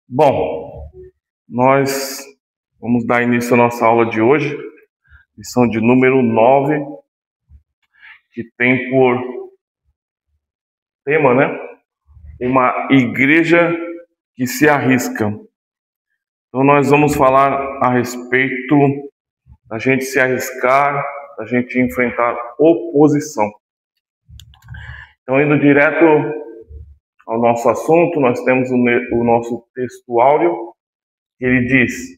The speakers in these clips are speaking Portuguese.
Bom, nós vamos dar início à nossa aula de hoje, lição de número 9, que tem por tema, uma igreja que se arrisca. Então nós vamos falar a respeito da gente se arriscar, da gente enfrentar oposição. Então, indo direto ao nosso assunto, nós temos o nosso texto áureo, que ele diz: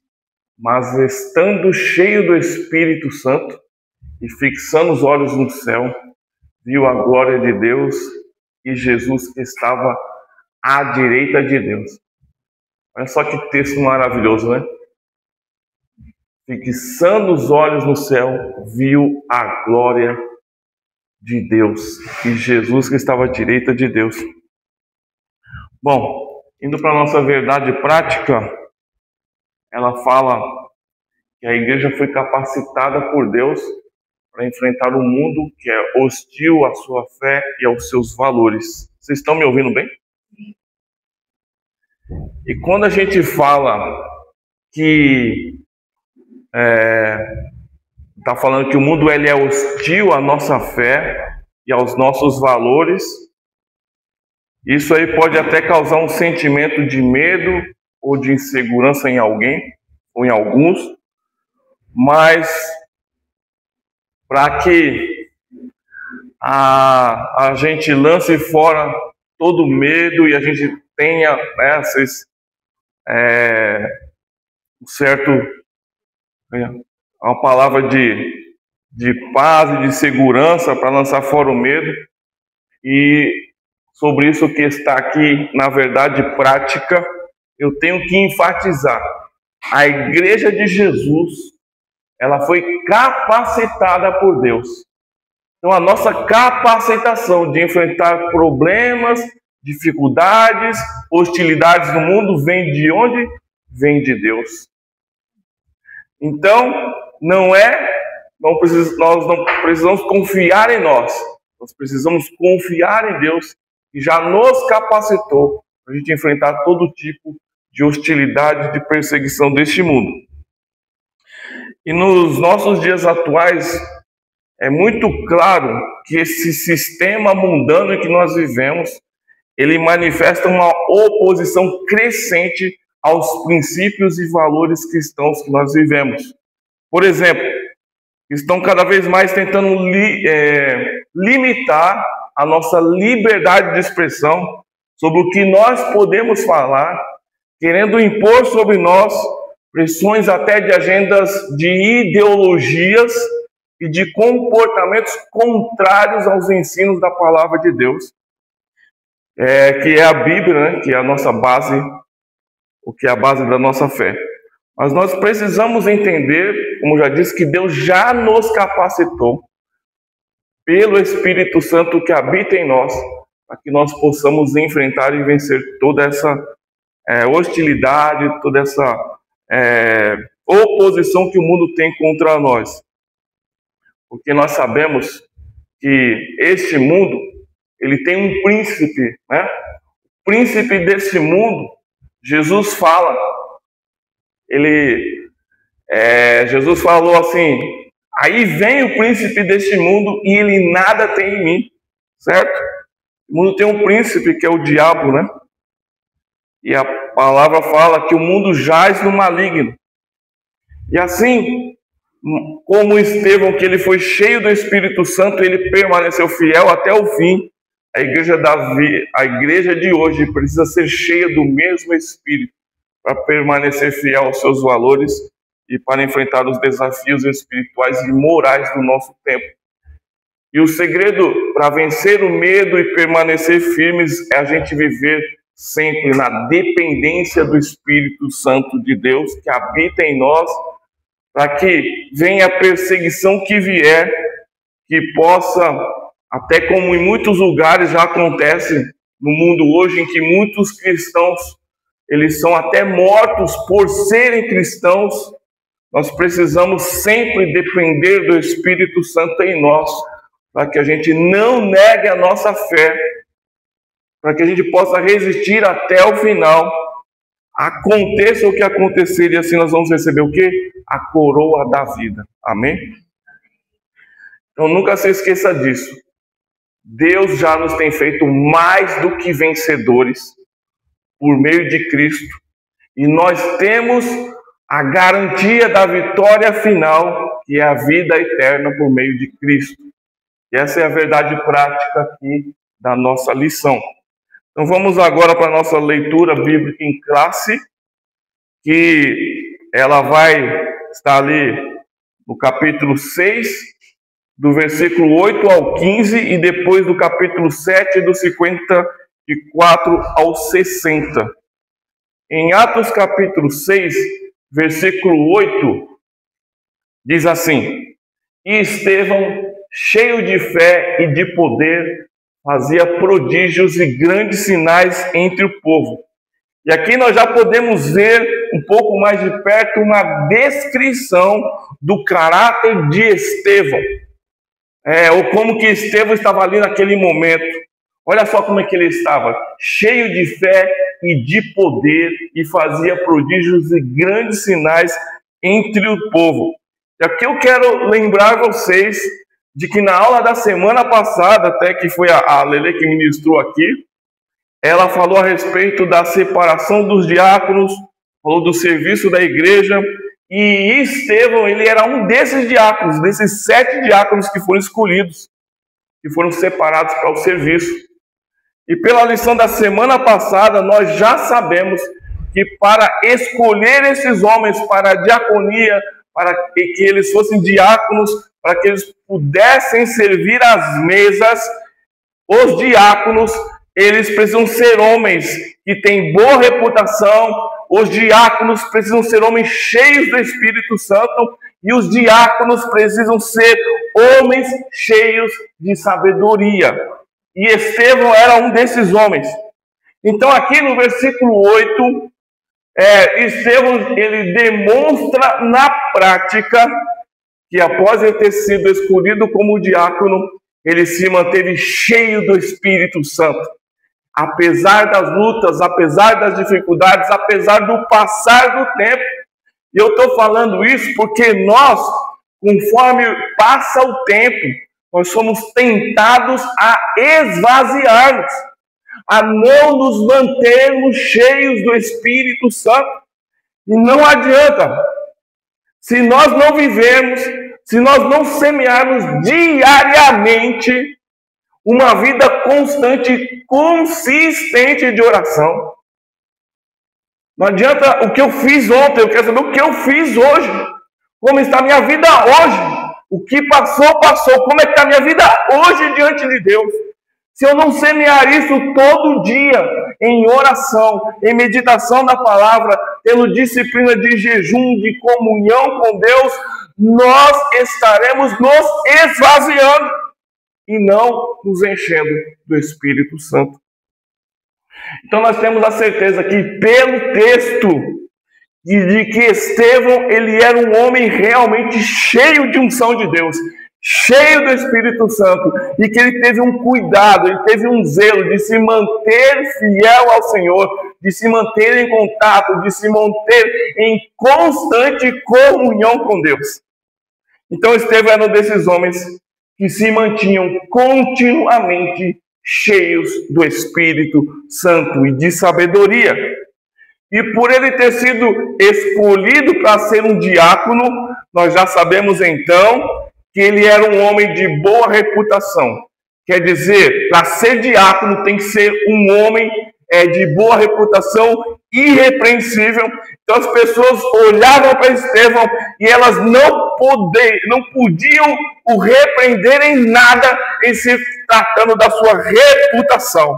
mas estando cheio do Espírito Santo e fixando os olhos no céu, viu a glória de Deus e Jesus que estava à direita de Deus. Olha só que texto maravilhoso, né? Fixando os olhos no céu, viu a glória de Deus e Jesus que estava à direita de Deus. Bom, indo para a nossa verdade prática, ela fala que a igreja foi capacitada por Deus para enfrentar um mundo que é hostil à sua fé e aos seus valores. Vocês estão me ouvindo bem? E quando a gente fala que está falando que o mundo ele é hostil à nossa fé e aos nossos valores, isso aí pode até causar um sentimento de medo ou de insegurança em alguém ou em alguns, mas para que a gente lance fora todo medo e a gente tenha uma palavra de paz e de segurança para lançar fora o medo. E sobre isso que está aqui, na verdade prática, eu tenho que enfatizar: a igreja de Jesus, ela foi capacitada por Deus. Então a nossa capacitação de enfrentar problemas, dificuldades, hostilidades no mundo vem de onde? Vem de Deus. Então nós não precisamos confiar em nós precisamos confiar em Deus, que já nos capacitou para a gente enfrentar todo tipo de hostilidade, de perseguição deste mundo. E nos nossos dias atuais, é muito claro que esse sistema mundano em que nós vivemos, ele manifesta uma oposição crescente aos princípios e valores cristãos que nós vivemos. Por exemplo, estão cada vez mais tentando limitar a nossa liberdade de expressão sobre o que nós podemos falar, querendo impor sobre nós pressões até de agendas de ideologias e de comportamentos contrários aos ensinos da palavra de Deus, que é a Bíblia, que é a nossa base, o que é a base da nossa fé. Mas nós precisamos entender, como já disse, que Deus já nos capacitou pelo Espírito Santo que habita em nós, para que nós possamos enfrentar e vencer toda essa hostilidade, toda essa oposição que o mundo tem contra nós. Porque nós sabemos que este mundo, ele tem um príncipe, O príncipe desse mundo, Jesus fala, Jesus falou assim: aí vem o príncipe deste mundo e ele nada tem em mim, certo? O mundo tem um príncipe que é o diabo, E a palavra fala que o mundo jaz no maligno. E assim, como Estevão, que ele foi cheio do Espírito Santo, ele permaneceu fiel até o fim. A igreja de hoje precisa ser cheia do mesmo Espírito para permanecer fiel aos seus valores e para enfrentar os desafios espirituais e morais do nosso tempo. E o segredo para vencer o medo e permanecer firmes é a gente viver sempre na dependência do Espírito Santo de Deus que habita em nós, para que venha a perseguição que vier, que possa, até como em muitos lugares já acontece no mundo hoje, em que muitos cristãos, eles são até mortos por serem cristãos, nós precisamos sempre depender do Espírito Santo em nós, para que a gente não negue a nossa fé, para que a gente possa resistir até o final aconteça o que acontecer, e assim nós vamos receber o quê? A coroa da vida. Amém? Então nunca se esqueça disso. Deus já nos tem feito mais do que vencedores por meio de Cristo. E nós temos a garantia da vitória final, que é a vida eterna por meio de Cristo. E essa é a verdade prática aqui da nossa lição. Então vamos agora para a nossa leitura bíblica em classe, que ela vai estar ali no capítulo 6, do versículo 8 ao 15, e depois do capítulo 7, do 54 ao 60. Em Atos capítulo 6, versículo 8, diz assim: E Estevão, cheio de fé e de poder, fazia prodígios e grandes sinais entre o povo. E aqui nós já podemos ver um pouco mais de perto uma descrição do caráter de Estevão. Ou como que Estevão estava ali naquele momento. Olha só como é que ele estava, cheio de fé e de poder, e fazia prodígios e grandes sinais entre o povo. E aqui eu quero lembrar vocês de que na aula da semana passada, até que foi a Lele que ministrou aqui, ela falou a respeito da separação dos diáconos, falou do serviço da igreja, e Estevão, ele era um desses diáconos, desses 7 diáconos que foram escolhidos, que foram separados para o serviço. E pela lição da semana passada, nós já sabemos que para escolher esses homens para a diaconia, para que eles fossem diáconos, para que eles pudessem servir às mesas, os diáconos, eles precisam ser homens que têm boa reputação, os diáconos precisam ser homens cheios do Espírito Santo, e os diáconos precisam ser homens cheios de sabedoria. E Estevão era um desses homens. Então aqui no versículo 8, Estevão, ele demonstra na prática que após ele ter sido escolhido como diácono, ele se manteve cheio do Espírito Santo. Apesar das lutas, apesar das dificuldades, apesar do passar do tempo. E eu estou falando isso porque nós, conforme passa o tempo, nós somos tentados a esvaziar-nos, a não nos mantermos cheios do Espírito Santo. E não adianta. Se nós não vivermos, se nós não semearmos diariamente uma vida constante, consistente de oração. Não adianta o que eu fiz ontem, eu quero saber o que eu fiz hoje. Como está a minha vida hoje? O que passou, passou. Como é que está a minha vida hoje diante de Deus? Se eu não semear isso todo dia, em oração, em meditação da palavra, tendo disciplina de jejum, de comunhão com Deus, nós estaremos nos esvaziando e não nos enchendo do Espírito Santo. Então nós temos a certeza que pelo texto de que Estevão, ele era um homem realmente cheio de unção de Deus, cheio do Espírito Santo, e que ele teve um cuidado, ele teve um zelo de se manter fiel ao Senhor, de se manter em contato, de se manter em constante comunhão com Deus. Então Estevão era um desses homens que se mantinham continuamente cheios do Espírito Santo e de sabedoria. E por ele ter sido escolhido para ser um diácono, nós já sabemos então que ele era um homem de boa reputação. Quer dizer, para ser diácono tem que ser um homem de boa reputação, irrepreensível. Então as pessoas olhavam para Estevão e elas não podiam o repreender em nada em se tratando da sua reputação.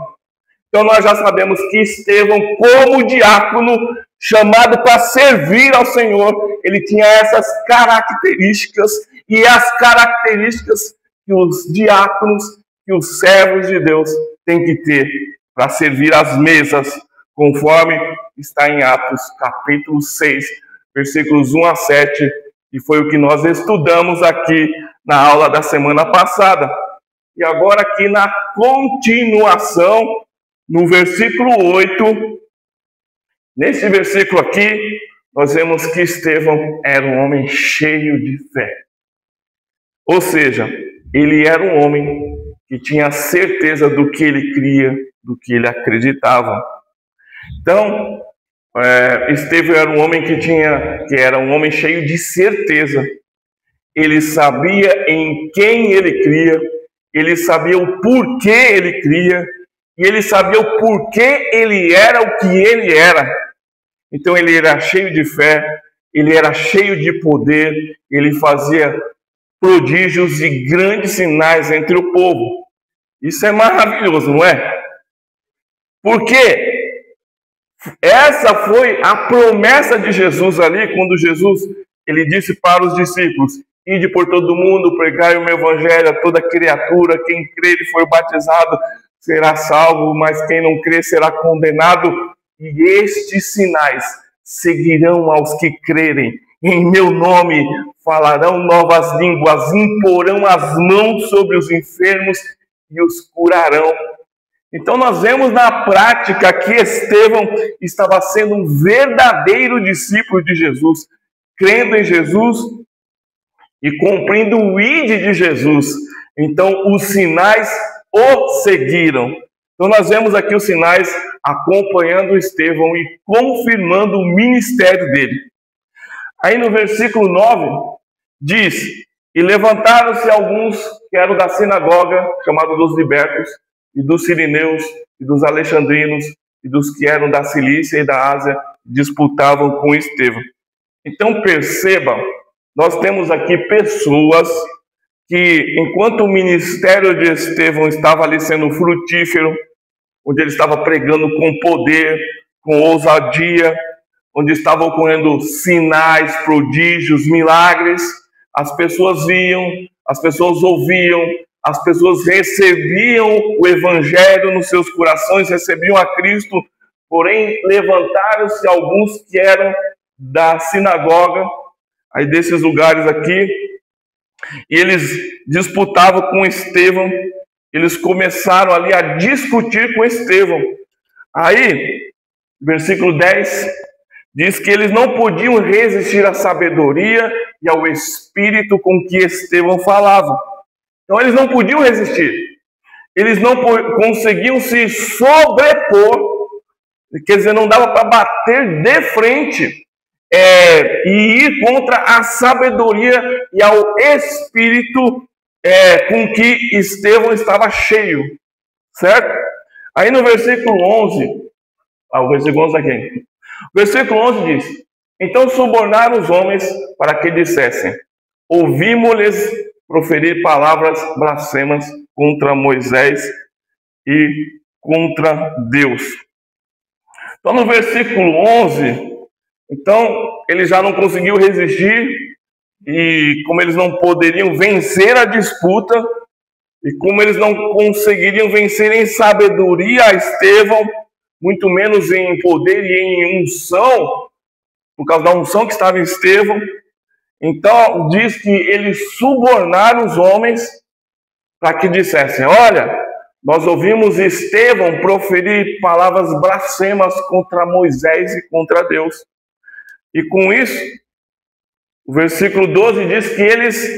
Então nós já sabemos que Estevão, como diácono, chamado para servir ao Senhor, ele tinha essas características, e as características que os diáconos, que os servos de Deus têm que ter para servir às mesas, conforme está em Atos capítulo 6, versículos 1 a 7, e foi o que nós estudamos aqui na aula da semana passada. E agora aqui na continuação, no versículo 8, Nesse versículo aqui, nós vemos que Estevão era um homem cheio de fé. Ou seja, ele era um homem que tinha certeza do que ele cria, do que ele acreditava. Então, Estevão era um homem que era um homem cheio de certeza. Ele sabia em quem ele cria, ele sabia o porquê ele cria, e ele sabia o porquê ele era o que ele era. Então ele era cheio de fé, ele era cheio de poder, ele fazia prodígios e grandes sinais entre o povo. Isso é maravilhoso, não é? Porque essa foi a promessa de Jesus ali, quando Jesus ele disse para os discípulos: ide por todo mundo, pregai o meu evangelho a toda criatura, quem crer e for batizado será salvo, mas quem não crer será condenado. E estes sinais seguirão aos que crerem. Em meu nome falarão novas línguas, imporão as mãos sobre os enfermos e os curarão. Então nós vemos na prática que Estevão estava sendo um verdadeiro discípulo de Jesus, crendo em Jesus e cumprindo o ide de Jesus. Então os sinais o seguiram. Então nós vemos aqui os sinais acompanhando Estevão e confirmando o ministério dele. Aí no versículo 9 diz: e levantaram-se alguns que eram da sinagoga, chamados dos libertos, e dos sirineus, e dos alexandrinos, e dos que eram da Cilícia e da Ásia, disputavam com Estevão. Então percebam, nós temos aqui pessoas que, enquanto o ministério de Estevão estava ali sendo frutífero, onde ele estava pregando com poder, com ousadia, onde estavam ocorrendo sinais, prodígios, milagres, as pessoas viam, as pessoas ouviam, as pessoas recebiam o evangelho nos seus corações, recebiam a Cristo, porém levantaram-se alguns que eram da sinagoga, aí desses lugares aqui, e eles disputavam com Estevão, eles começaram ali a discutir com Estevão. Aí, versículo 10, diz que eles não podiam resistir à sabedoria e ao espírito com que Estevão falava. Então eles não podiam resistir. Eles não conseguiam se sobrepor, quer dizer, não dava para bater de frente e ir contra a sabedoria e ao espírito com que Estevão estava cheio, certo? Aí no versículo 11, o versículo 11 aqui. O versículo 11 diz: então subornaram os homens para que dissessem: ouvimos-lhes proferir palavras blasfemas contra Moisés e contra Deus. Então no versículo 11, então ele já não conseguiu resistir, e como eles não poderiam vencer a disputa, e como eles não conseguiriam vencer em sabedoria a Estevão, muito menos em poder e em unção, por causa da unção que estava em Estevão, então diz que eles subornaram os homens para que dissessem: olha, nós ouvimos Estevão proferir palavras blasfemas contra Moisés e contra Deus. E com isso, o versículo 12 diz que eles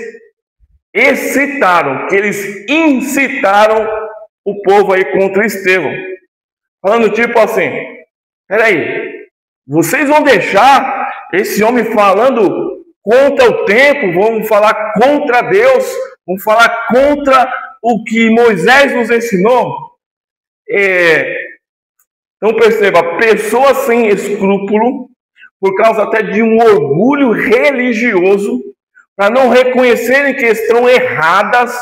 excitaram, que eles incitaram o povo aí contra Estevão. Falando tipo assim: peraí, vocês vão deixar esse homem falando contra o tempo, vão falar contra Deus, vão falar contra o que Moisés nos ensinou? Então perceba, pessoas sem escrúpulo, por causa até de um orgulho religioso, para não reconhecerem que estão erradas,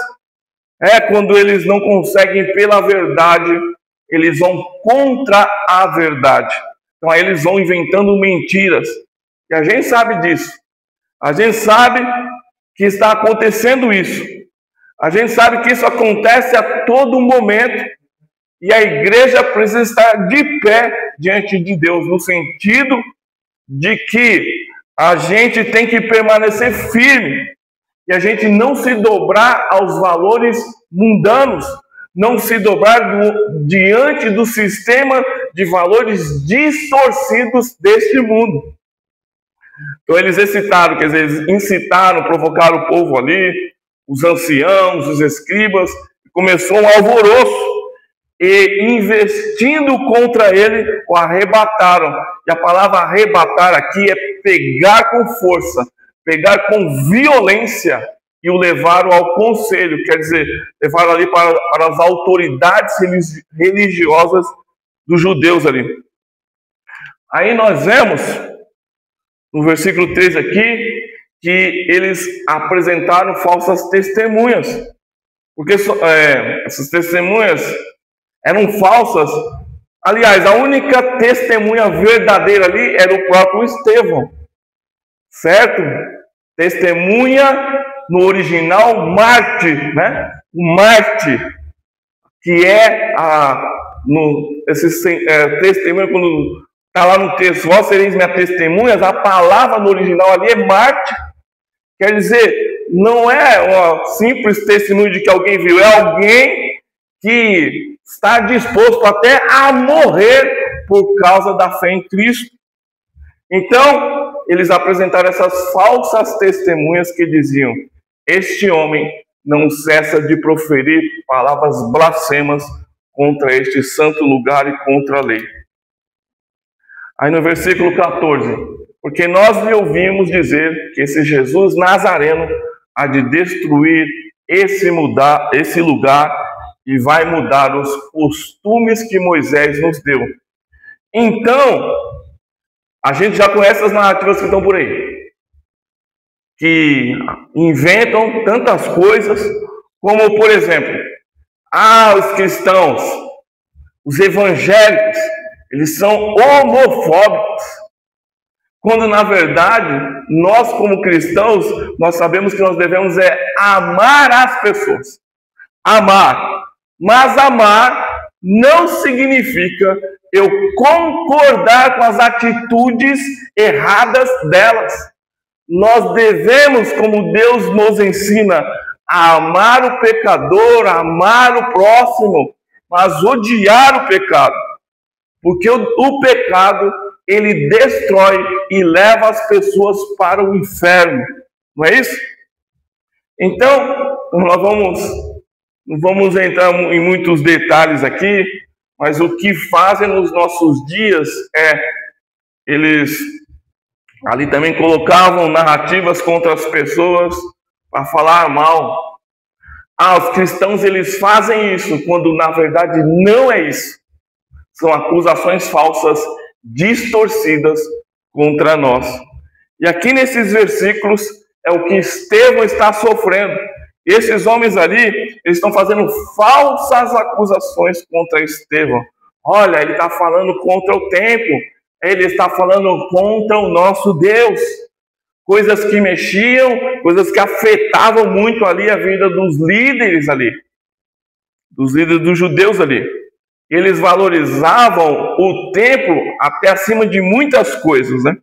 quando eles não conseguem pela verdade, eles vão contra a verdade. Então aí eles vão inventando mentiras. E a gente sabe disso. A gente sabe que está acontecendo isso. A gente sabe que isso acontece a todo momento. E a igreja precisa estar de pé diante de Deus, no sentido de que a gente tem que permanecer firme. E a gente não se dobrar aos valores mundanos, não se dobrar diante do sistema de valores distorcidos deste mundo. Então eles excitaram, quer dizer, eles incitaram, provocaram o povo ali, os anciãos, os escribas, começou um alvoroço, e investindo contra ele, o arrebataram. E a palavra arrebatar aqui é pegar com força, pegar com violência, e o levaram ao conselho, quer dizer, levaram ali para as autoridades religiosas dos judeus ali. Aí nós vemos, no versículo 3 aqui, que eles apresentaram falsas testemunhas, porque essas testemunhas eram falsas. Aliás, a única testemunha verdadeira ali era o próprio Estevão, certo? Testemunha, no original, mártir, né? O mártir, que é testemunha, quando está lá no texto, vós sereis minhas testemunhas, a palavra no original ali é mártir, quer dizer, não é uma simples testemunho de que alguém viu, é alguém que está disposto até a morrer por causa da fé em Cristo. Então, eles apresentaram essas falsas testemunhas que diziam: este homem não cessa de proferir palavras blasfemas contra este santo lugar e contra a lei. Aí no versículo 14, porque nós lhe ouvimos dizer que esse Jesus Nazareno há de destruir esse lugar e vai mudar os costumes que Moisés nos deu. Então, a gente já conhece as narrativas que estão por aí, que inventam tantas coisas, como, por exemplo, os cristãos, os evangélicos, eles são homofóbicos, quando na verdade, nós como cristãos, nós sabemos que nós devemos amar as pessoas. Amar. Mas amar não significa eu concordar com as atitudes erradas delas. Nós devemos, como Deus nos ensina, a amar o pecador, a amar o próximo, mas odiar o pecado. Porque o pecado, ele destrói e leva as pessoas para o inferno. Não é isso? Então, nós não vamos entrar em muitos detalhes aqui, mas o que fazem nos nossos dias eles ali também colocavam narrativas contra as pessoas para falar mal. Os cristãos, eles fazem isso, quando na verdade não é isso. São acusações falsas, distorcidas contra nós. E aqui nesses versículos é o que Estevão está sofrendo. Esses homens ali, eles estão fazendo falsas acusações contra Estevão. Olha, ele está falando contra o templo, ele está falando contra o nosso Deus. Coisas que mexiam, coisas que afetavam muito ali a vida dos líderes ali, dos líderes dos judeus ali. Eles valorizavam o templo até acima de muitas coisas, né?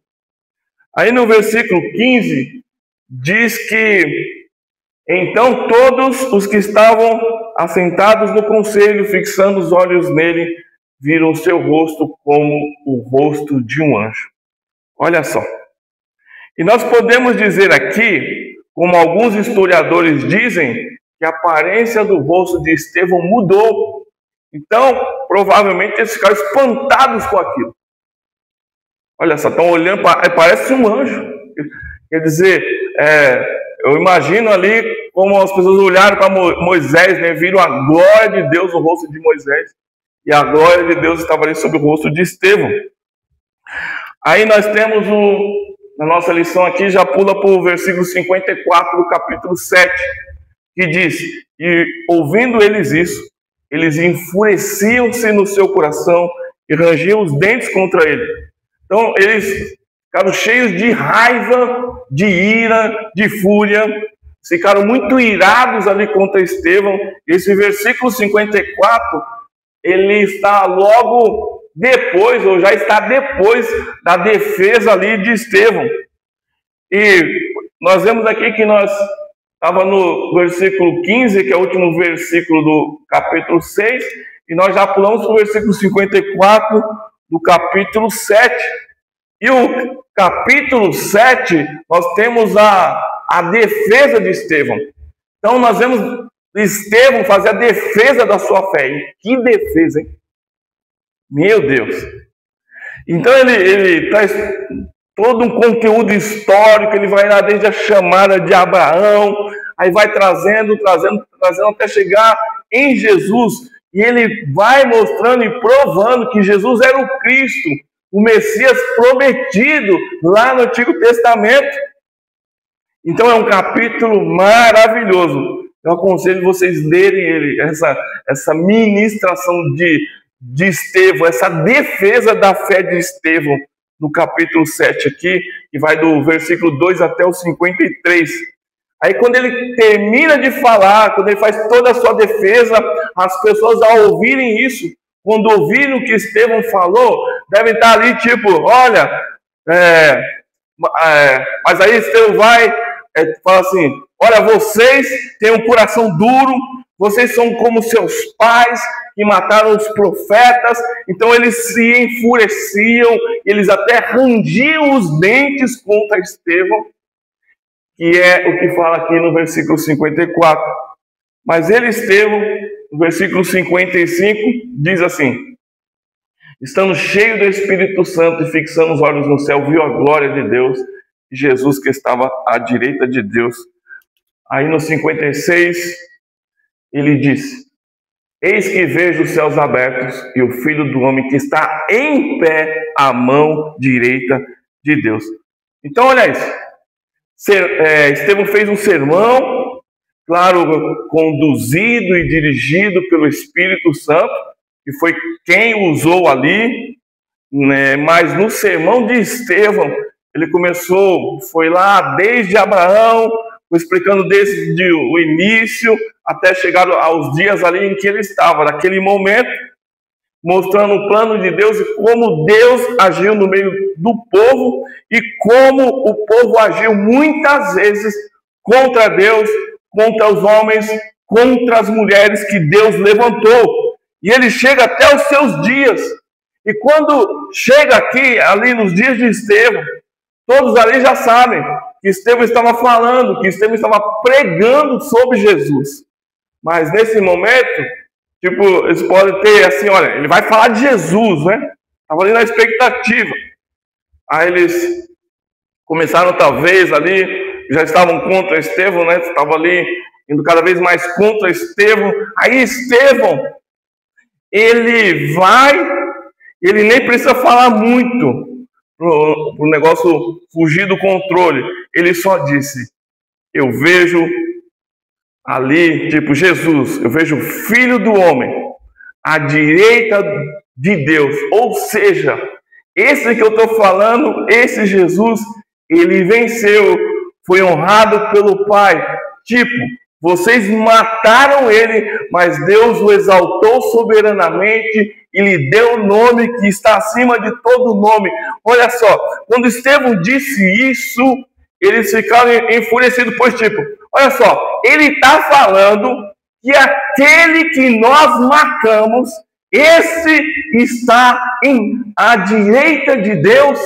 Aí no versículo 15, diz que então todos os que estavam assentados no conselho, fixando os olhos nele, viram seu rosto como o rosto de um anjo. Olha só. E nós podemos dizer aqui, como alguns historiadores dizem, que a aparência do rosto de Estevão mudou. Então, provavelmente eles ficaram espantados com aquilo. Olha só, estão olhando, parece um anjo. Quer dizer, eu imagino ali como as pessoas olharam para Moisés, né, viram a glória de Deus no rosto de Moisés. E a glória de Deus estava ali sobre o rosto de Estevão. Aí nós temos na nossa lição aqui, já pula para o versículo 54 do capítulo 7, que diz: e ouvindo eles isso, eles enfureciam-se no seu coração e rangiam os dentes contra ele. Então eles ficaram cheios de raiva, de ira, de fúria, ficaram muito irados ali contra Estevão. Esse versículo 54, ele está logo depois, ou já está depois da defesa ali de Estevão. E nós vemos aqui que nós estava no versículo 15, que é o último versículo do capítulo 6, e nós já pulamos para o versículo 54 do capítulo 7. E o capítulo 7, nós temos a defesa de Estevão. Então nós vemos Estevão fazer a defesa da sua fé. E que defesa, hein? Meu Deus! Então ele traz todo um conteúdo histórico, ele vai lá desde a chamada de Abraão, aí vai trazendo até chegar em Jesus, e ele vai mostrando e provando que Jesus era o Cristo, o Messias prometido lá no Antigo Testamento. Então é um capítulo maravilhoso. Eu aconselho vocês lerem essa ministração de Estevão, essa defesa da fé de Estevão, no capítulo 7 aqui, que vai do versículo 2 até o 53. Aí quando ele termina de falar, quando ele faz toda a sua defesa, as pessoas ao ouvirem isso, quando ouvirem o que Estevão falou, devem estar ali tipo, olha, mas aí Estevão vai, fala assim, olha, vocês têm um coração duro, vocês são como seus pais, que mataram os profetas. Então eles se enfureciam, eles até rangiam os dentes contra Estevão, que é o que fala aqui no versículo 54. Mas ele, Estevão, no versículo 55, diz assim: estando cheio do Espírito Santo e fixando os olhos no céu, viu a glória de Deus e Jesus que estava à direita de Deus. Aí no 56, ele disse: eis que vejo os céus abertos e o Filho do Homem que está em pé à mão direita de Deus. Então, olha isso. Estevão fez um sermão, claro, conduzido e dirigido pelo Espírito Santo, que foi quem usou ali, né? Mas no sermão de Estevão, ele foi lá desde Abraão, foi explicando desde o início até chegar aos dias ali em que ele estava, naquele momento, mostrando o plano de Deus e como Deus agiu no meio do povo e como o povo agiu muitas vezes contra Deus, contra os homens, contra as mulheres que Deus levantou. E ele chega até os seus dias. E quando chega aqui, ali nos dias de Estevão, todos ali já sabem que Estevão estava falando, que Estevão estava pregando sobre Jesus. Mas nesse momento, tipo, eles podem ter assim, olha, ele vai falar de Jesus, né? Estava ali na expectativa. Aí eles começaram talvez ali, já estavam contra Estevão, né? Estavam ali indo cada vez mais contra Estevão. Aí Estevão, ele nem precisa falar muito para o negócio fugir do controle. Ele só disse: eu vejo ali, tipo, Jesus, eu vejo o Filho do Homem à direita de Deus. Ou seja, esse que eu estou falando, esse Jesus, ele venceu, foi honrado pelo Pai. Tipo, vocês mataram ele, mas Deus o exaltou soberanamente e lhe deu o nome que está acima de todo nome. Olha só, quando Estevão disse isso, eles ficaram enfurecidos, pois tipo, olha só, ele está falando que aquele que nós matamos, esse está à direita de Deus.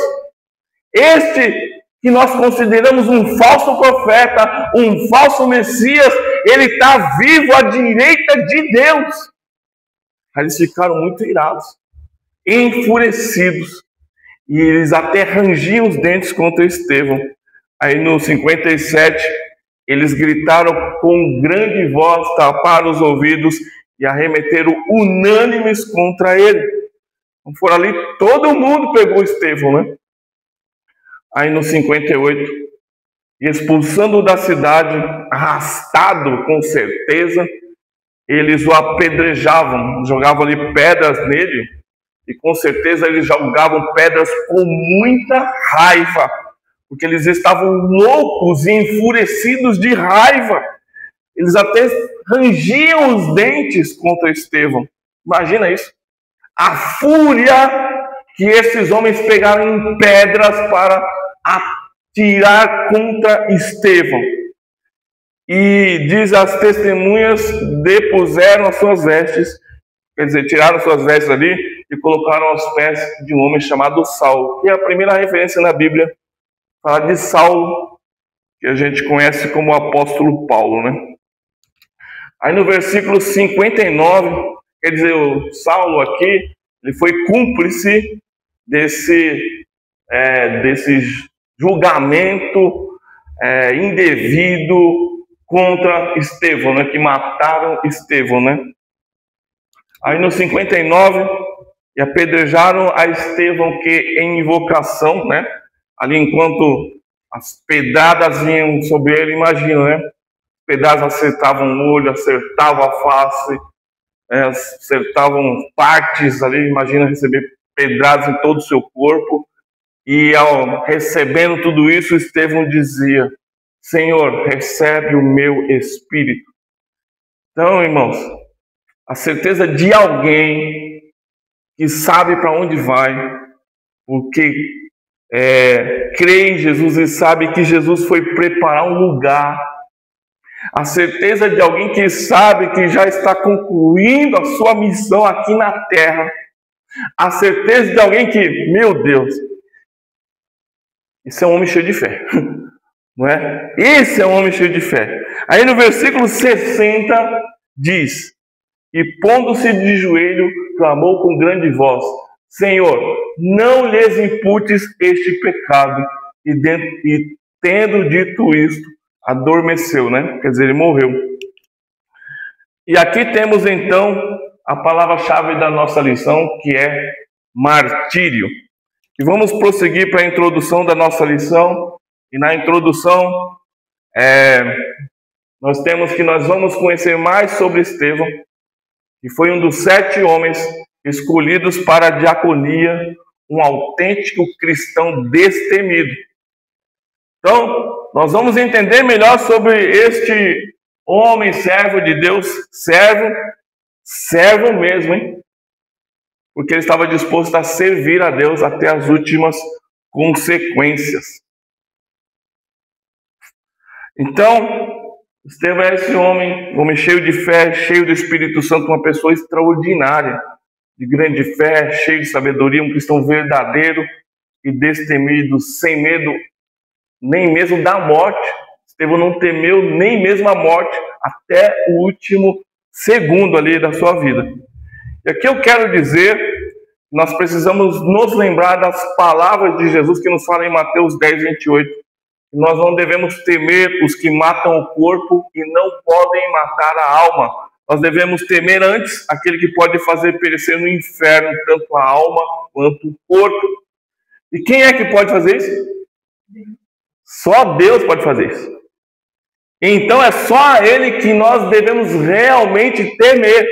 Este que nós consideramos um falso profeta, um falso Messias, ele está vivo à direita de Deus. Aí eles ficaram muito irados, enfurecidos, e eles até rangiam os dentes contra Estevão. Aí no 57, eles gritaram com grande voz, taparam os ouvidos e arremeteram unânimes contra ele. Então foram ali, todo mundo pegou Estevão, né? Aí no 58, expulsando-o da cidade, arrastado com certeza, eles o apedrejavam, jogavam ali pedras nele, e com certeza eles jogavam pedras com muita raiva, porque eles estavam loucos e enfurecidos de raiva. Eles até rangiam os dentes contra Estevão. Imagina isso. A fúria que esses homens pegaram em pedras para atirar contra Estevão. E diz: as testemunhas depuseram as suas vestes quer dizer, tiraram suas vestes ali e colocaram aos pés de um homem chamado Saulo. E a primeira referência na Bíblia fala de Saulo, que a gente conhece como o apóstolo Paulo, né? Aí no versículo 59, quer dizer, o Saulo aqui, ele foi cúmplice desse julgamento indevido contra Estevão, né? Que mataram Estevão, né? Aí no 59, e apedrejaram a Estevão que em invocação, né? Ali enquanto as pedradas vinham sobre ele, imagina, né? Pedaços acertavam o olho, acertavam a face, acertavam partes ali, imagina receber pedradas em todo o seu corpo. E ao recebendo tudo isso, Estevão dizia: Senhor, recebe o meu espírito. Então, irmãos, a certeza de alguém que sabe para onde vai, porque crê em Jesus e sabe que Jesus foi preparar um lugar. A certeza de alguém que sabe que já está concluindo a sua missão aqui na terra. A certeza de alguém que, meu Deus, esse é um homem cheio de fé. Não é? Esse é um homem cheio de fé. Aí no versículo 60 diz: E pondo-se de joelho, clamou com grande voz: Senhor, não lhes imputes este pecado. E tendo dito isto, adormeceu, né? Quer dizer, ele morreu. E aqui temos então a palavra-chave da nossa lição, que é martírio. E vamos prosseguir para a introdução da nossa lição. E na introdução, nós vamos conhecer mais sobre Estevão, que foi um dos 7 homens escolhidos para a diaconia, um autêntico cristão destemido. Então, nós vamos entender melhor sobre este homem, servo de Deus, servo mesmo, hein? Porque ele estava disposto a servir a Deus até as últimas consequências. Então, Estevão é esse homem cheio de fé, cheio do Espírito Santo, uma pessoa extraordinária, de grande fé, cheio de sabedoria, um cristão verdadeiro e destemido, sem medo nem mesmo da morte. Estevão não temeu nem mesmo a morte até o último segundo ali da sua vida. E aqui eu quero dizer, nós precisamos nos lembrar das palavras de Jesus que nos fala em Mateus 10, 28. Nós não devemos temer os que matam o corpo e não podem matar a alma. Nós devemos temer antes aquele que pode fazer perecer no inferno tanto a alma quanto o corpo. E quem é que pode fazer isso? Só Deus pode fazer isso. Então é só a Ele que nós devemos realmente temer.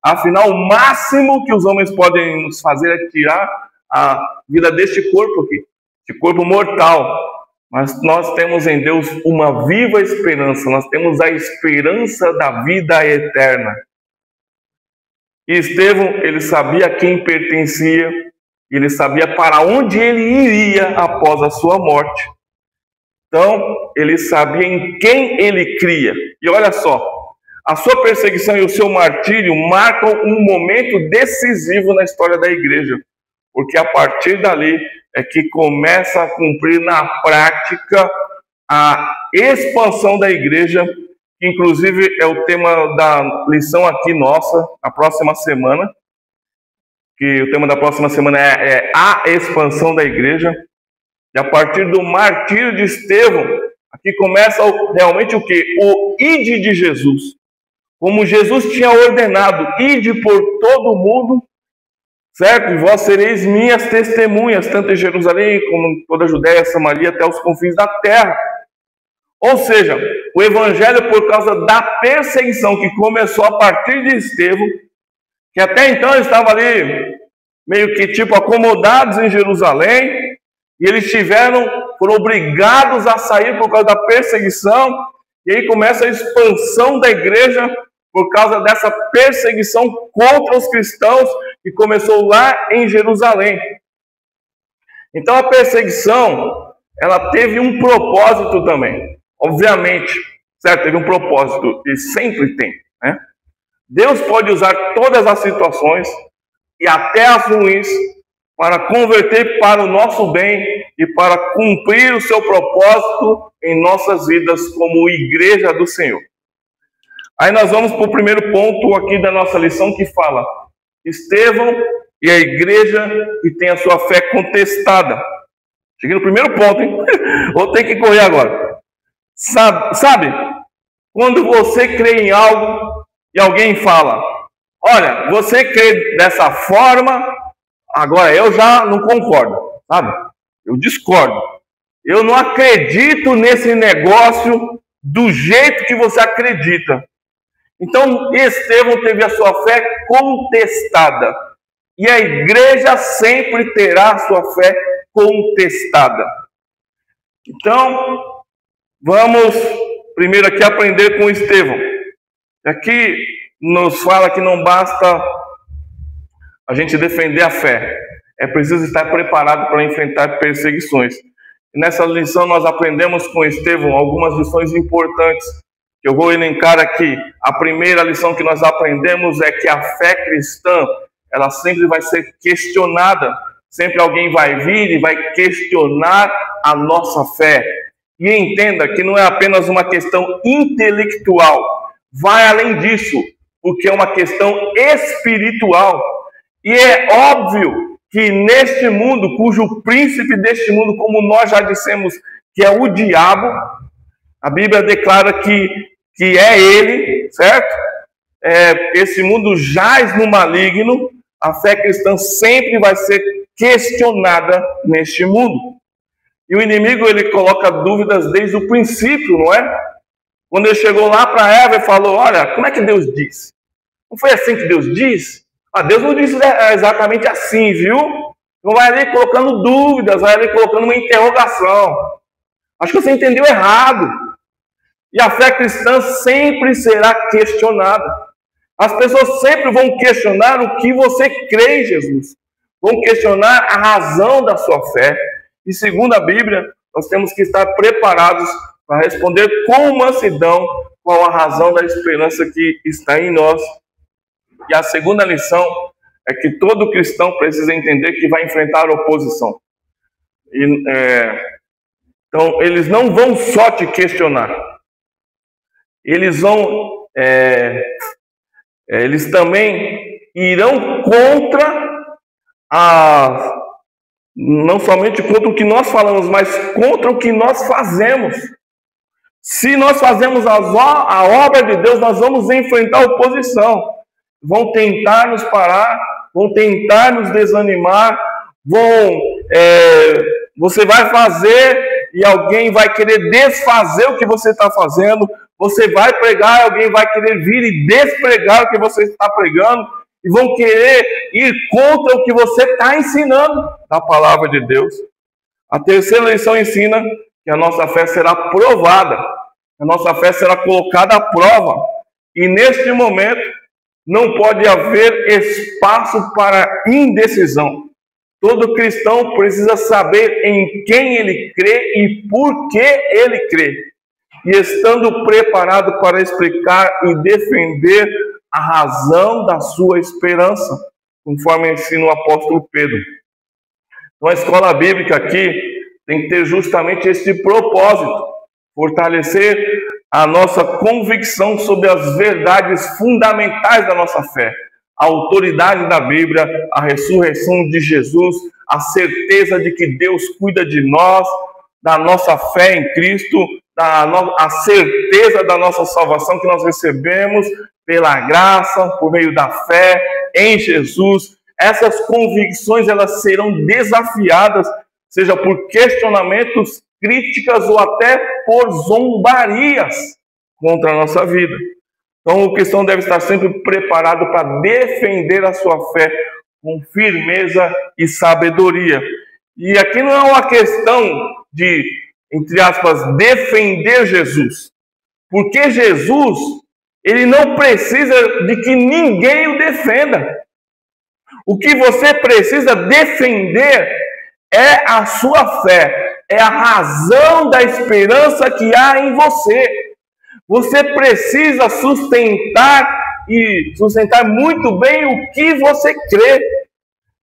Afinal, o máximo que os homens podem nos fazer é tirar a vida deste corpo aqui, este corpo mortal. Mas nós temos em Deus uma viva esperança. Nós temos a esperança da vida eterna. E Estevão, ele sabia a quem pertencia. Ele sabia para onde ele iria após a sua morte. Então, ele sabia em quem ele cria. E olha só, a sua perseguição e o seu martírio marcam um momento decisivo na história da igreja. Porque a partir dali é que começa a cumprir na prática a expansão da igreja, que inclusive é o tema da lição aqui nossa, a próxima semana. Que o tema da próxima semana é a expansão da igreja. E a partir do martírio de Estevão, aqui começa realmente o quê? O ide de Jesus. Como Jesus tinha ordenado, ide por todo o mundo, certo? E vós sereis minhas testemunhas, tanto em Jerusalém como em toda a Judéia, Samaria, até os confins da terra. Ou seja, o evangelho, por causa da perseguição que começou a partir de Estevão, que até então estava ali meio que tipo acomodados em Jerusalém, e eles foram obrigados a sair por causa da perseguição, e aí começa a expansão da igreja por causa dessa perseguição contra os cristãos que começou lá em Jerusalém. Então a perseguição, ela teve um propósito também, obviamente, certo? Teve um propósito, e sempre tem, né? Deus pode usar todas as situações e até as ruins para converter para o nosso bem e para cumprir o seu propósito em nossas vidas como igreja do Senhor. Aí nós vamos para o primeiro ponto aqui da nossa lição, que fala: Estevão e a igreja que tem a sua fé contestada. Cheguei no primeiro ponto, hein? Vou ter que correr agora. Sabe, quando você crê em algo e alguém fala: olha, você crê dessa forma, agora eu já não concordo, sabe? Eu discordo. Eu não acredito nesse negócio do jeito que você acredita. Então, Estevão teve a sua fé contestada. E a igreja sempre terá a sua fé contestada. Então, vamos primeiro aqui aprender com Estevão. Aqui nos fala que não basta a gente defender a fé. É preciso estar preparado para enfrentar perseguições. E nessa lição nós aprendemos com Estevão algumas lições importantes que eu vou elencar aqui. A primeira lição que nós aprendemos é que a fé cristã, ela sempre vai ser questionada. Sempre alguém vai vir e vai questionar a nossa fé. E entenda que não é apenas uma questão intelectual. Vai além disso, porque é uma questão espiritual. E é óbvio que neste mundo, cujo príncipe deste mundo, como nós já dissemos, que é o diabo, a Bíblia declara que é ele, certo? Esse mundo jaz no maligno. A fé cristã sempre vai ser questionada neste mundo. E o inimigo, ele coloca dúvidas desde o princípio, não é? Quando ele chegou lá para Eva e falou: olha, como é que Deus disse? Não foi assim que Deus disse? Deus não disse exatamente assim, viu? Não vai ali colocando dúvidas, vai ali colocando uma interrogação. Acho que você entendeu errado. E a fé cristã sempre será questionada. As pessoas sempre vão questionar o que você crê em Jesus. Vão questionar a razão da sua fé. E segundo a Bíblia, nós temos que estar preparados para responder com mansidão qual a razão da esperança que está em nós. E a segunda lição é que todo cristão precisa entender que vai enfrentar oposição. Então, eles não vão só te questionar. Eles também irão contra não somente contra o que nós falamos, mas contra o que nós fazemos. Se nós fazemos a obra de Deus, nós vamos enfrentar oposição. Vão tentar nos parar, vão tentar nos desanimar, você vai fazer e alguém vai querer desfazer o que você está fazendo. Você vai pregar e alguém vai querer vir e despregar o que você está pregando. E vão querer ir contra o que você está ensinando na palavra de Deus. A terceira lição ensina que a nossa fé será provada. A nossa fé será colocada à prova. E neste momento não pode haver espaço para indecisão. Todo cristão precisa saber em quem ele crê e por que ele crê. E estando preparado para explicar e defender a razão da sua esperança, conforme ensina o apóstolo Pedro. Então a escola bíblica aqui tem que ter justamente esse propósito: fortalecer a nossa convicção sobre as verdades fundamentais da nossa fé, a autoridade da Bíblia, a ressurreição de Jesus, a certeza de que Deus cuida de nós, da nossa fé em Cristo, a certeza da nossa salvação que nós recebemos pela graça, por meio da fé em Jesus. Essas convicções, elas serão desafiadas, seja por questionamentos, críticas ou até por zombarias contra a nossa vida. Então o cristão deve estar sempre preparado para defender a sua fé com firmeza e sabedoria. E aqui não é uma questão de, entre aspas, defender Jesus. Porque Jesus, ele não precisa de que ninguém o defenda. O que você precisa defender é a sua fé, é a razão da esperança que há em você. Você precisa sustentar e sustentar muito bem o que você crê,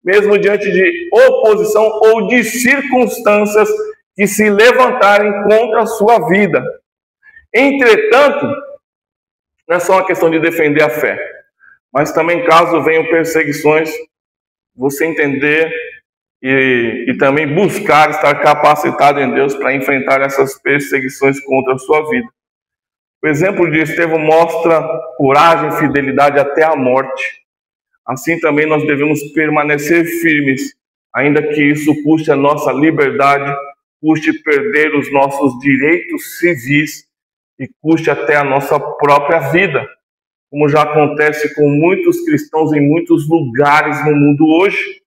mesmo diante de oposição ou de circunstâncias que se levantarem contra a sua vida. Entretanto, não é só uma questão de defender a fé, mas também caso venham perseguições, você entender e também buscar estar capacitado em Deus para enfrentar essas perseguições contra a sua vida. O exemplo de Estevão mostra coragem e fidelidade até a morte. Assim também nós devemos permanecer firmes, ainda que isso custe a nossa liberdade, custe perder os nossos direitos civis e custe até a nossa própria vida, como já acontece com muitos cristãos em muitos lugares no mundo hoje.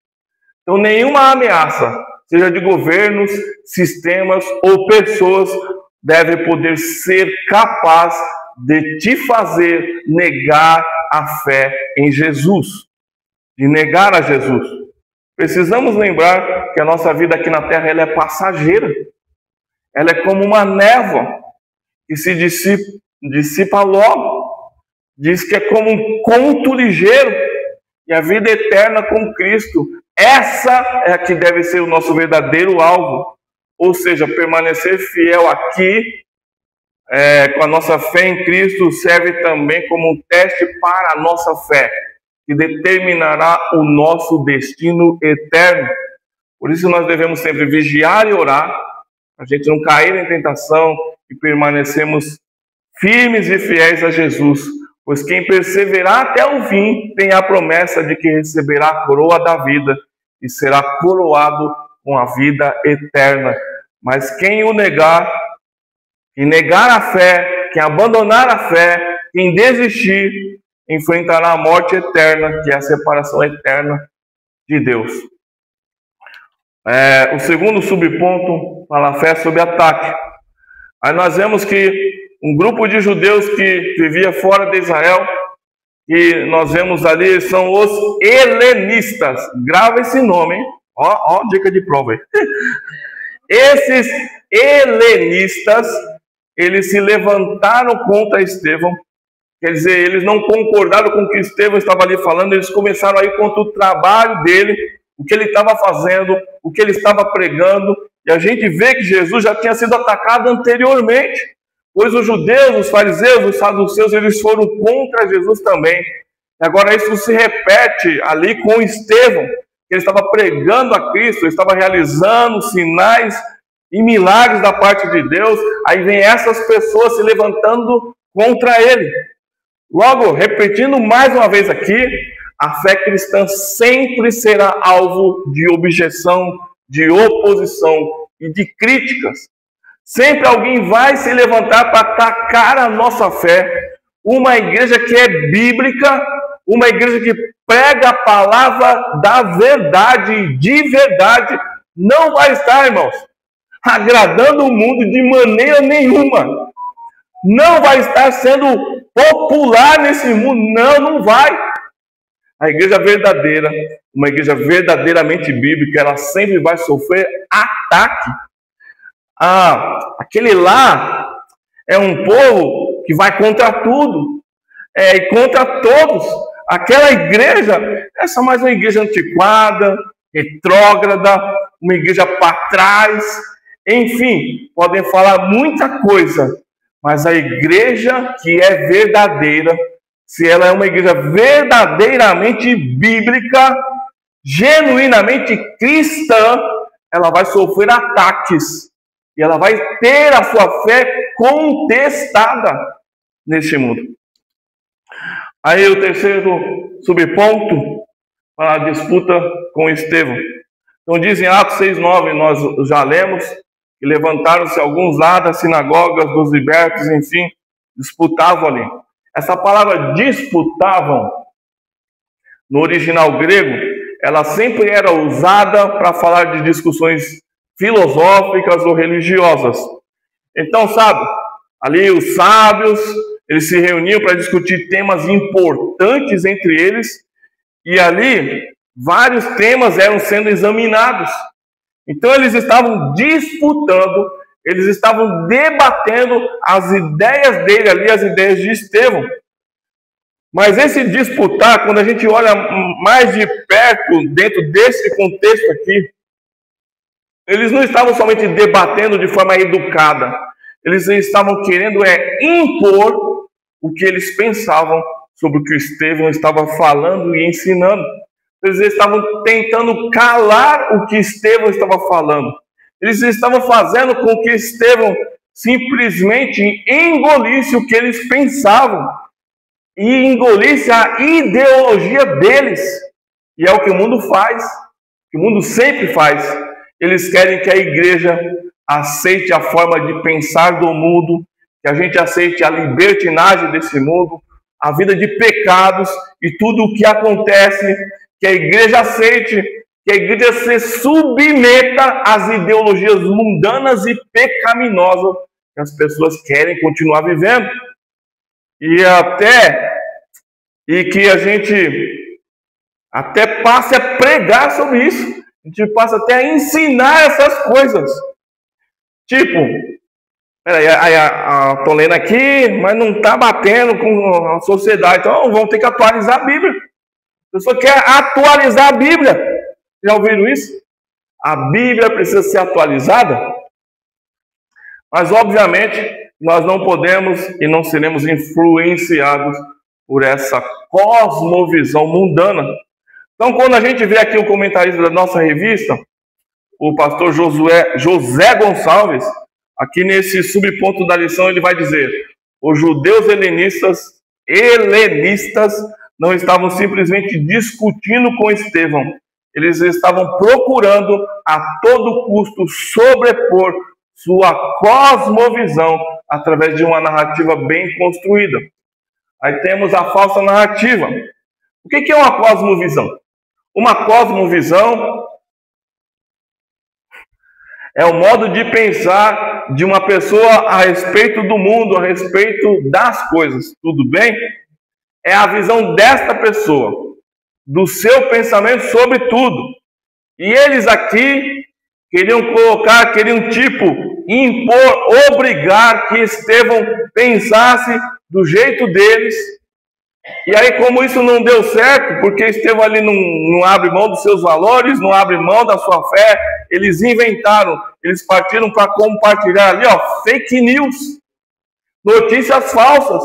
Então, nenhuma ameaça, seja de governos, sistemas ou pessoas, deve poder ser capaz de te fazer negar a fé em Jesus, de negar a Jesus. Precisamos lembrar que a nossa vida aqui na Terra ela é passageira. Ela é como uma névoa que se dissipa logo. Diz que é como um conto ligeiro. E a vida eterna com Cristo, essa é a que deve ser o nosso verdadeiro alvo. Ou seja, permanecer fiel aqui, com a nossa fé em Cristo, serve também como um teste para a nossa fé, que determinará o nosso destino eterno. Por isso nós devemos sempre vigiar e orar, a gente não cair em tentação e permanecermos firmes e fiéis a Jesus, pois quem perseverar até o fim tem a promessa de que receberá a coroa da vida e será coroado com a vida eterna. Mas quem o negar, quem negar a fé, quem abandonar a fé, quem desistir, enfrentará a morte eterna, que é a separação eterna de Deus. O segundo subponto fala a fé sob ataque. Aí nós vemos que um grupo de judeus que vivia fora de Israel, e nós vemos ali, são os helenistas. Grava esse nome, hein? Ó, dica de prova aí. Esses helenistas, eles se levantaram contra Estevão. Quer dizer, eles não concordaram com o que Estevão estava ali falando, eles começaram a ir contra o trabalho dele, o que ele estava fazendo, o que ele estava pregando, e a gente vê que Jesus já tinha sido atacado anteriormente, pois os judeus, os fariseus, os saduceus, eles foram contra Jesus também. E agora isso se repete ali com Estevão, que ele estava pregando a Cristo, ele estava realizando sinais e milagres da parte de Deus, aí vem essas pessoas se levantando contra ele. Logo, repetindo mais uma vez aqui, a fé cristã sempre será alvo de objeção, de oposição e de críticas. Sempre alguém vai se levantar para atacar a nossa fé. Uma igreja que é bíblica, uma igreja que prega a palavra da verdade, de verdade, não vai estar, irmãos, agradando o mundo de maneira nenhuma. Não vai estar sendo popular nesse mundo, não vai. A igreja verdadeira, uma igreja verdadeiramente bíblica, ela sempre vai sofrer ataque. Aquele lá é um povo que vai contra tudo, e contra todos. Aquela igreja, essa é mais uma igreja antiquada, retrógrada, uma igreja para trás, enfim, podem falar muita coisa, mas a igreja que é verdadeira, se ela é uma igreja verdadeiramente bíblica, genuinamente cristã, ela vai sofrer ataques e ela vai ter a sua fé contestada neste mundo. Aí o terceiro subponto para a disputa com Estevão. Então diz em Atos 6:9, nós já lemos, que levantaram-se alguns lá das sinagogas dos libertos, enfim, disputavam ali. Essa palavra disputavam, no original grego, ela sempre era usada para falar de discussões filosóficas ou religiosas. Então, sabe, ali os sábios, eles se reuniam para discutir temas importantes entre eles, e ali vários temas eram sendo examinados. Então eles estavam disputando, eles estavam debatendo as ideias dele ali, as ideias de Estevão. Mas esse disputar, quando a gente olha mais de perto, dentro desse contexto aqui, eles não estavam somente debatendo de forma educada, eles estavam querendo impor o que eles pensavam sobre o que Estevão estava falando e ensinando. Eles estavam tentando calar o que Estevão estava falando. Eles estavam fazendo com que Estevão simplesmente engolisse o que eles pensavam e engolisse a ideologia deles. E é o que o mundo faz, que o mundo sempre faz. Eles querem que a igreja aceite a forma de pensar do mundo, que a gente aceite a libertinagem desse mundo, a vida de pecados e tudo o que acontece, que a igreja aceite, que a igreja se submeta às ideologias mundanas e pecaminosas que as pessoas querem continuar vivendo. E que a gente até passe a pregar sobre isso. A gente passa até a ensinar essas coisas. Tipo, tô lendo aqui, mas não está batendo com a sociedade. Então vamos ter que atualizar a Bíblia. A pessoa quer atualizar a Bíblia. Já ouviram isso? A Bíblia precisa ser atualizada. Mas, obviamente, nós não podemos e não seremos influenciados por essa cosmovisão mundana. Então, quando a gente vê aqui o comentarista da nossa revista, o pastor José Gonçalves, aqui nesse subponto da lição, ele vai dizer: os judeus helenistas não estavam simplesmente discutindo com Estevão, eles estavam procurando a todo custo sobrepor sua cosmovisão através de uma narrativa bem construída. Aí temos a falsa narrativa. O que é uma cosmovisão? Uma cosmovisão é o modo de pensar de uma pessoa a respeito do mundo, a respeito das coisas. Tudo bem? É a visão desta pessoa, do seu pensamento sobre tudo. E eles aqui queriam impor, obrigar que Estevão pensasse do jeito deles. E aí, como isso não deu certo, porque Estevão ali não abre mão dos seus valores, não abre mão da sua fé, eles inventaram, eles partiram para compartilhar ali, fake news, notícias falsas.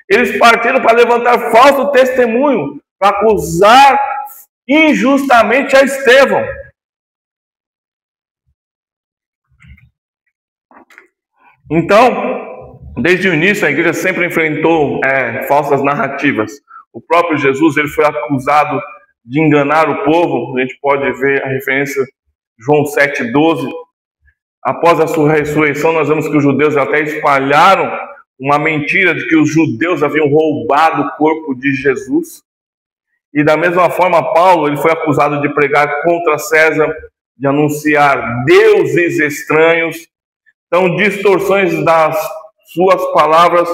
Eles partiram para levantar falso testemunho, para acusar injustamente a Estevão. Então, desde o início, a igreja sempre enfrentou falsas narrativas. O próprio Jesus ele foi acusado de enganar o povo. A gente pode ver a referência João 7,12. Após a sua ressurreição, nós vemos que os judeus até espalharam uma mentira de que os judeus haviam roubado o corpo de Jesus. E da mesma forma, Paulo ele foi acusado de pregar contra César, de anunciar deuses estranhos. Então, distorções das suas palavras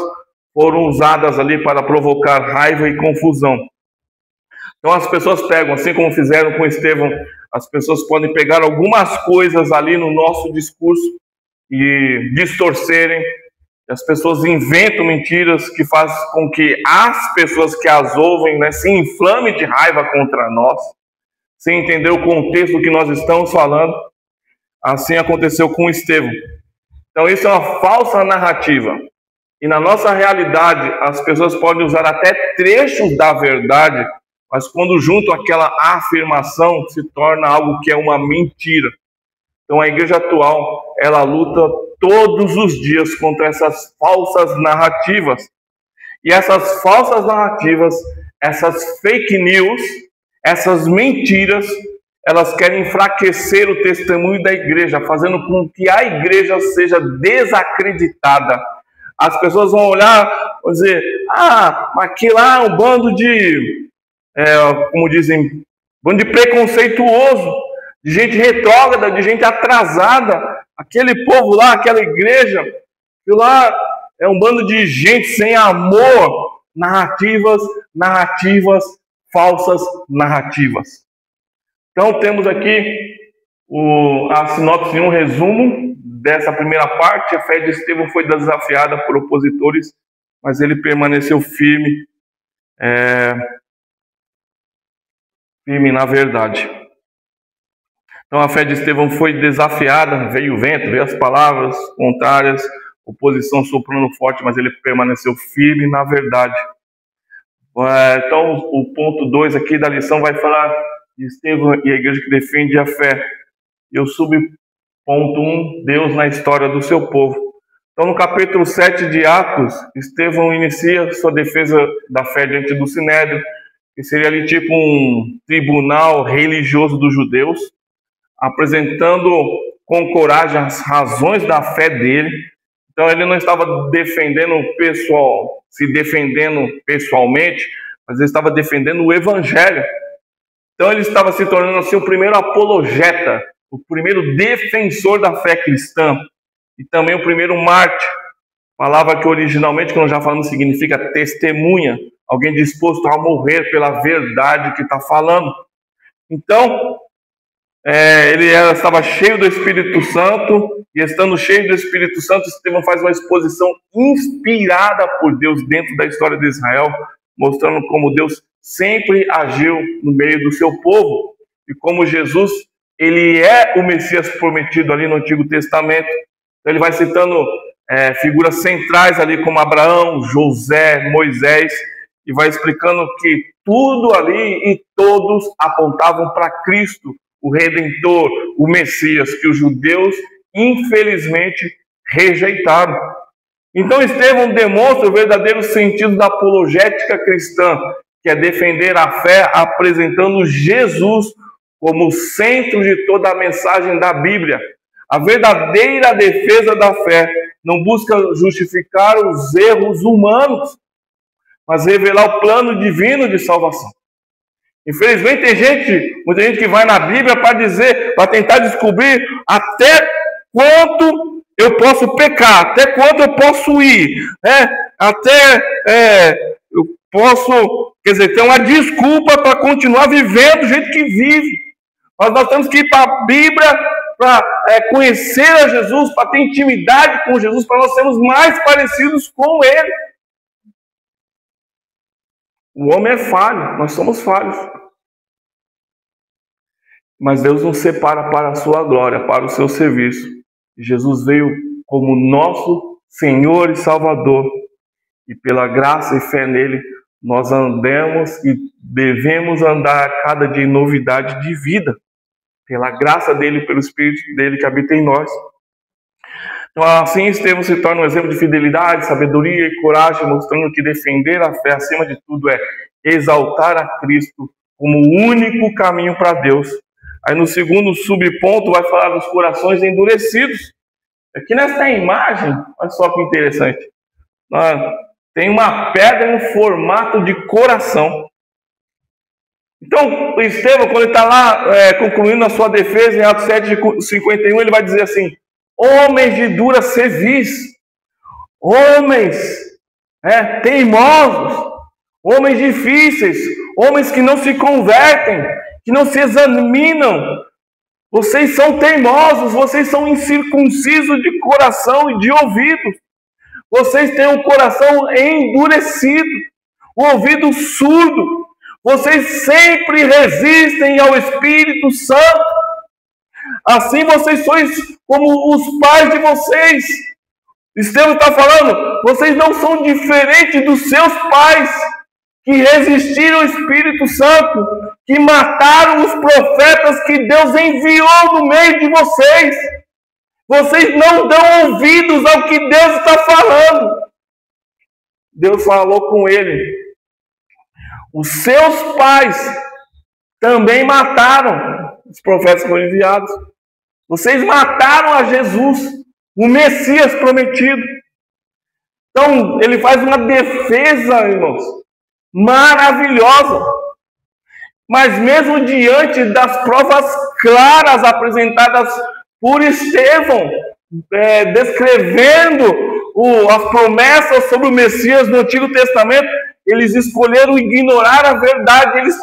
foram usadas ali para provocar raiva e confusão. Então, as pessoas pegam, assim como fizeram com Estevão, as pessoas podem pegar algumas coisas ali no nosso discurso e distorcerem. As pessoas inventam mentiras que fazem com que as pessoas que as ouvem se inflamem de raiva contra nós, sem entender o contexto do que nós estamos falando. Assim aconteceu com Estevão. Então isso é uma falsa narrativa. E na nossa realidade, as pessoas podem usar até trechos da verdade, mas quando junto aquela afirmação, se torna algo que é uma mentira. Então a igreja atual, ela luta todos os dias contra essas falsas narrativas. E essas falsas narrativas, essas fake news, essas mentiras, elas querem enfraquecer o testemunho da igreja, fazendo com que a igreja seja desacreditada. As pessoas vão olhar, vão dizer, aqui lá é um bando de, como dizem, bando de preconceituoso, de gente retrógrada, de gente atrasada. Aquele povo lá, aquela igreja, que lá é um bando de gente sem amor. Narrativas, falsas narrativas. Então temos aqui a sinopse, um resumo dessa primeira parte. A fé de Estevão foi desafiada por opositores, mas ele permaneceu firme firme na verdade. Então a fé de Estevão foi desafiada, veio o vento, veio as palavras contrárias, oposição soprando forte, mas ele permaneceu firme na verdade. Então o ponto 2 aqui da lição vai falar de Estevão e a igreja que defende a fé. E o subponto 1, Deus na história do seu povo. Então no capítulo 7 de Atos, Estevão inicia sua defesa da fé diante do Sinédrio, que seria ali tipo um tribunal religioso dos judeus, apresentando com coragem as razões da fé dele. Então ele não estava defendendo o pessoal, se defendendo pessoalmente, mas ele estava defendendo o evangelho. Então ele estava se tornando assim o primeiro apologeta, o primeiro defensor da fé cristã e também o primeiro mártir. Palavra que originalmente, como já falamos, significa testemunha, alguém disposto a morrer pela verdade que está falando. Então, ele estava cheio do Espírito Santo, e estando cheio do Espírito Santo, Estevão faz uma exposição inspirada por Deus dentro da história de Israel, mostrando como Deus sempre agiu no meio do seu povo, e como Jesus, ele é o Messias prometido ali no Antigo Testamento. Então ele vai citando figuras centrais ali como Abraão, José, Moisés, e vai explicando que tudo ali e todos apontavam para Cristo, o Redentor, o Messias, que os judeus, infelizmente, rejeitaram. Então Estevão demonstra o verdadeiro sentido da apologética cristã, que é defender a fé apresentando Jesus como o centro de toda a mensagem da Bíblia. A verdadeira defesa da fé não busca justificar os erros humanos, mas revelar o plano divino de salvação. Infelizmente tem muita gente que vai na Bíblia para tentar descobrir até quanto eu posso pecar, até quanto eu posso ir, eu posso, ter uma desculpa para continuar vivendo do jeito que vive. Mas nós temos que ir para a Bíblia para conhecer a Jesus, para ter intimidade com Jesus, para nós sermos mais parecidos com Ele. O homem é falho, nós somos falhos. Mas Deus nos separa para a sua glória, para o seu serviço. Jesus veio como nosso Senhor e Salvador. E pela graça e fé nele, nós andamos e devemos andar a cada dia em novidade de vida. Pela graça dele, pelo Espírito dele que habita em nós. Então assim Estevão se torna um exemplo de fidelidade, sabedoria e coragem, mostrando que defender a fé acima de tudo é exaltar a Cristo como o único caminho para Deus. Aí no segundo subponto vai falar dos corações endurecidos. Aqui nessa imagem, olha só que interessante. Tem uma pedra em formato de coração. Então, Estevão, quando ele está lá concluindo a sua defesa em Atos 7:51, ele vai dizer assim: homens de dura cerviz, homens teimosos, homens difíceis, homens que não se convertem, que não se examinam. Vocês são teimosos, vocês são incircuncisos de coração e de ouvidos. Vocês têm um coração endurecido, o ouvido surdo. Vocês sempre resistem ao Espírito Santo. Assim vocês sois como os pais de vocês. Estevão está falando, vocês não são diferentes dos seus pais, que resistiram ao Espírito Santo, que mataram os profetas que Deus enviou no meio de vocês. Vocês não dão ouvidos ao que Deus está falando. Deus falou com ele. Os seus pais também mataram os profetas que foram enviados. Vocês mataram a Jesus, o Messias prometido. Então, ele faz uma defesa, irmãos, maravilhosa. Mas mesmo diante das provas claras apresentadas por Estevão, descrevendo as promessas sobre o Messias no Antigo Testamento, eles escolheram ignorar a verdade, eles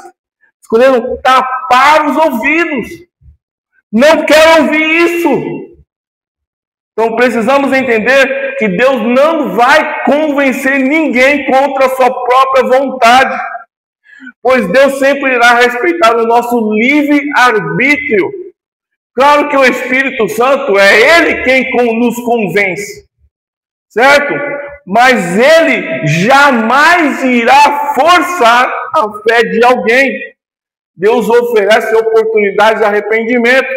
escolheram tapar os ouvidos. Não quero ouvir isso. Então precisamos entender que Deus não vai convencer ninguém contra a sua própria vontade, pois Deus sempre irá respeitar o nosso livre-arbítrio. Claro que o Espírito Santo é Ele quem nos convence, certo? Mas Ele jamais irá forçar a fé de alguém. Deus oferece oportunidade de arrependimento,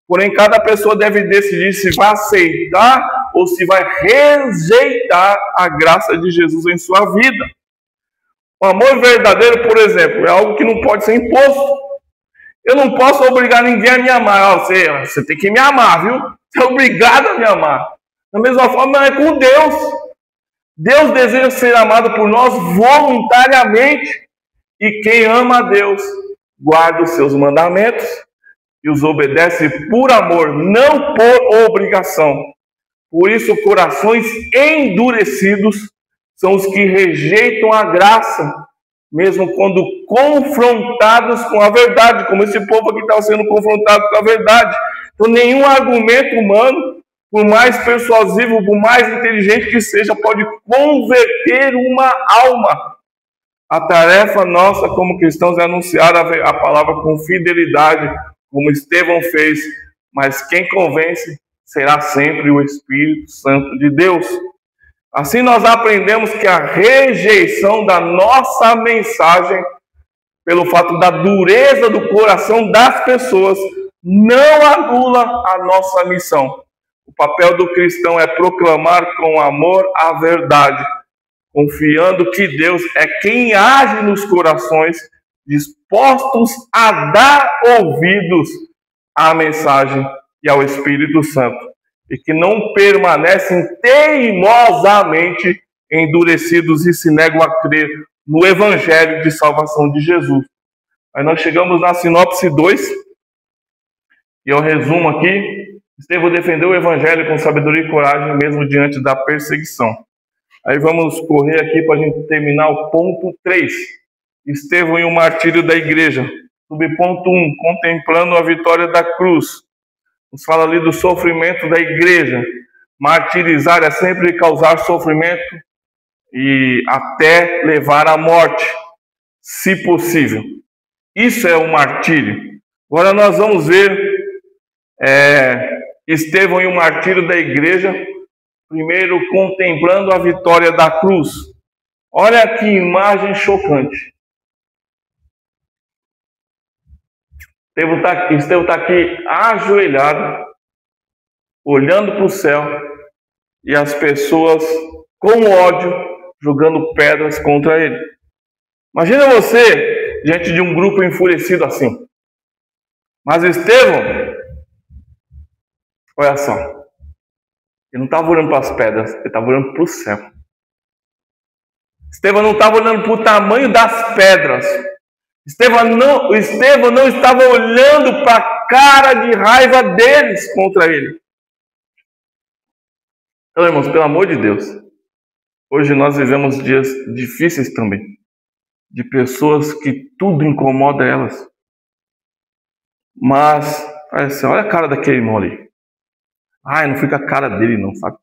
porém cada pessoa deve decidir se vai aceitar ou se vai rejeitar a graça de Jesus em sua vida. O amor verdadeiro, por exemplo, é algo que não pode ser imposto. Eu não posso obrigar ninguém a me amar. Você tem que me amar, viu? Você é obrigado a me amar. Da mesma forma, é com Deus. Deus deseja ser amado por nós voluntariamente. E quem ama a Deus, guarda os seus mandamentos e os obedece por amor, não por obrigação. Por isso, corações endurecidos são os que rejeitam a graça, mesmo quando confrontados com a verdade, como esse povo aqui está sendo confrontado com a verdade. Então, nenhum argumento humano, por mais persuasivo, por mais inteligente que seja, pode converter uma alma. A tarefa nossa como cristãos é anunciar a palavra com fidelidade, como Estevão fez, mas quem convence será sempre o Espírito Santo de Deus. Assim nós aprendemos que a rejeição da nossa mensagem, pelo fato da dureza do coração das pessoas, não anula a nossa missão. O papel do cristão é proclamar com amor a verdade, confiando que Deus é quem age nos corações, dispostos a dar ouvidos à mensagem e ao Espírito Santo, e que não permanecem teimosamente endurecidos e se negam a crer no Evangelho de salvação de Jesus. Aí nós chegamos na sinopse 2, e eu resumo aqui. Estevão defendeu o Evangelho com sabedoria e coragem, mesmo diante da perseguição. Aí vamos correr aqui para a gente terminar o ponto 3. Estevão e o martírio da igreja. Subponto 1, contemplando a vitória da cruz. Nos fala ali do sofrimento da igreja. Martirizar é sempre causar sofrimento e até levar à morte, se possível. Isso é um martírio. Agora nós vamos ver Estevão e o martírio da igreja, primeiro contemplando a vitória da cruz. Olha que imagem chocante. Estevão está aqui ajoelhado, olhando para o céu, e as pessoas com ódio jogando pedras contra ele. Imagina você diante de um grupo enfurecido assim. Mas Estevão, olha só, ele não estava olhando para as pedras, ele estava olhando para o céu. Estevão não estava olhando para o tamanho das pedras. Estevão não estava olhando para a cara de raiva deles contra ele. Então, irmãos, pelo amor de Deus, hoje nós vivemos dias difíceis também, de pessoas que tudo incomoda elas. Mas, olha a cara daquele irmão ali. Não fica a cara dele não, sabe?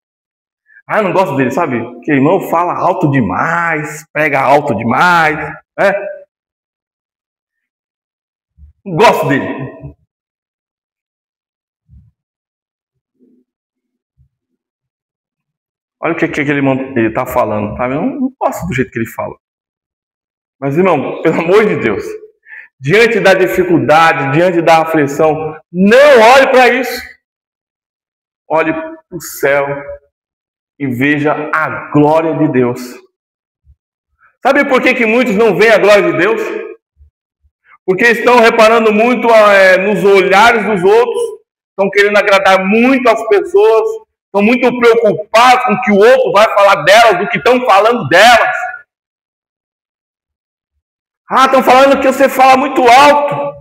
Eu não gosto dele, sabe? Aquele irmão fala alto demais, prega alto demais, Não gosto dele. Olha o que aquele irmão está falando, sabe? Eu não gosto do jeito que ele fala. Mas, irmão, pelo amor de Deus, diante da dificuldade, diante da aflição, não olhe para isso. Olhe para o céu e veja a glória de Deus. Sabe por que muitos não veem a glória de Deus? Porque estão reparando muito nos olhares dos outros, estão querendo agradar muito as pessoas, estão muito preocupados com o que o outro vai falar delas, do que estão falando delas. Estão falando que você fala muito alto.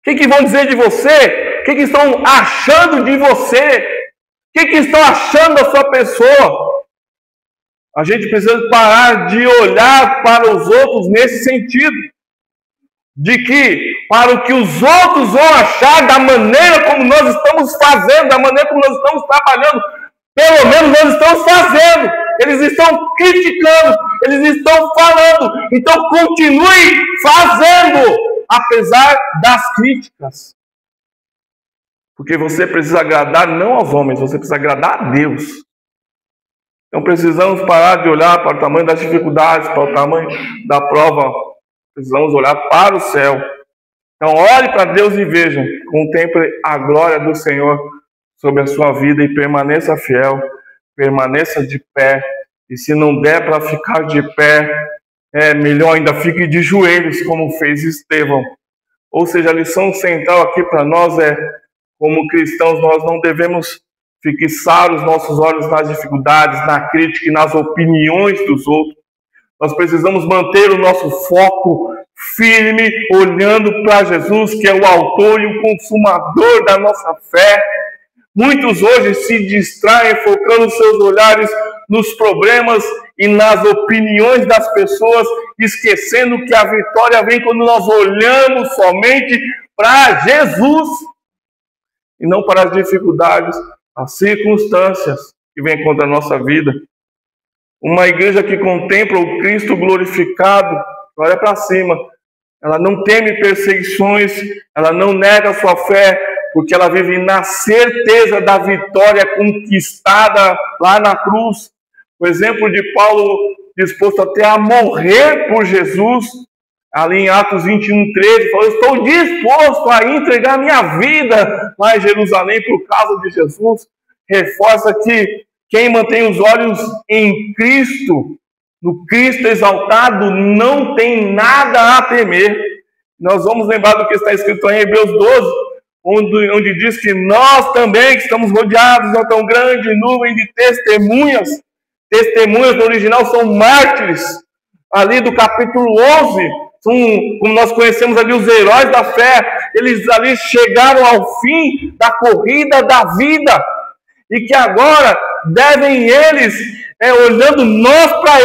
O que vão dizer de você? O que estão achando de você? O que estão achando da sua pessoa? A gente precisa parar de olhar para os outros nesse sentido. De que, para o que os outros vão achar da maneira como nós estamos fazendo, da maneira como nós estamos trabalhando, Pelo menos nós estamos fazendo. Eles estão criticando, eles estão falando. Então continue fazendo, apesar das críticas. Porque você precisa agradar não aos homens, você precisa agradar a Deus. Então precisamos parar de olhar para o tamanho das dificuldades, para o tamanho da prova. Precisamos olhar para o céu. Então olhe para Deus e veja, contemple a glória do Senhor sobre a sua vida e permaneça fiel, permaneça de pé. E se não der para ficar de pé, melhor ainda fique de joelhos, como fez Estevão. Ou seja, a lição central aqui para nós é, como cristãos, nós não devemos fixar os nossos olhos nas dificuldades, na crítica e nas opiniões dos outros. Nós precisamos manter o nosso foco firme, olhando para Jesus, que é o autor e o consumador da nossa fé. Muitos hoje se distraem, focando seus olhares nos problemas e nas opiniões das pessoas, esquecendo que a vitória vem quando nós olhamos somente para Jesus e não para as dificuldades, as circunstâncias que vêm contra a nossa vida. Uma igreja que contempla o Cristo glorificado, olha para cima, ela não teme perseguições, ela não nega a sua fé, porque ela vive na certeza da vitória conquistada lá na cruz. O exemplo de Paulo, disposto até a morrer por Jesus, ali em Atos 21:13, falou: estou disposto a entregar minha vida lá em Jerusalém por causa de Jesus. Reforça que quem mantém os olhos em Cristo, no Cristo exaltado, não tem nada a temer. Nós vamos lembrar do que está escrito em Hebreus 12, onde diz que nós também que estamos rodeados de uma tão grande nuvem de testemunhas. Testemunhas no original são mártires. Ali do capítulo 11, como nós conhecemos ali os heróis da fé, eles ali chegaram ao fim da corrida da vida. E que agora devem eles, olhando nós para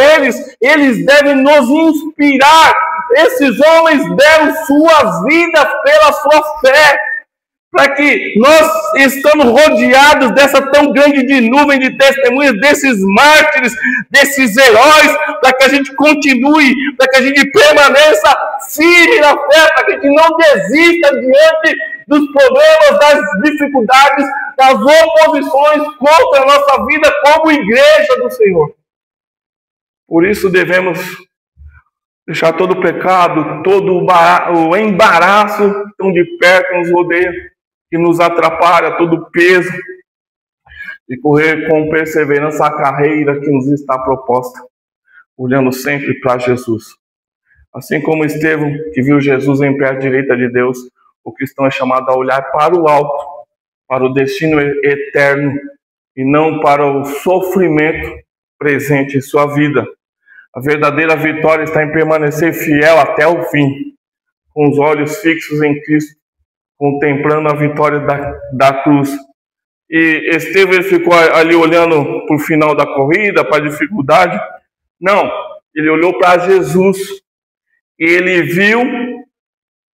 eles devem nos inspirar. Esses homens deram suas vidas pela sua fé, para que nós, estando rodeados dessa tão grande de nuvem de testemunhas, desses mártires, desses heróis, para que a gente continue, para que a gente permaneça firme na fé, para que a gente não desista diante dos problemas, das dificuldades, das oposições contra a nossa vida como igreja do Senhor. Por isso devemos deixar todo o pecado, todo o embaraço tão de perto nos rodeia, que nos atrapalha, todo o peso, e correr com perseverança a carreira que nos está proposta, olhando sempre para Jesus. Assim como Estevão, que viu Jesus em pé à direita de Deus, o cristão é chamado a olhar para o alto, para o destino eterno, e não para o sofrimento presente em sua vida. A verdadeira vitória está em permanecer fiel até o fim, com os olhos fixos em Cristo, contemplando a vitória da cruz. E Estevão, ele ficou ali olhando para o final da corrida, para a dificuldade? Não, ele olhou para Jesus, e ele viu,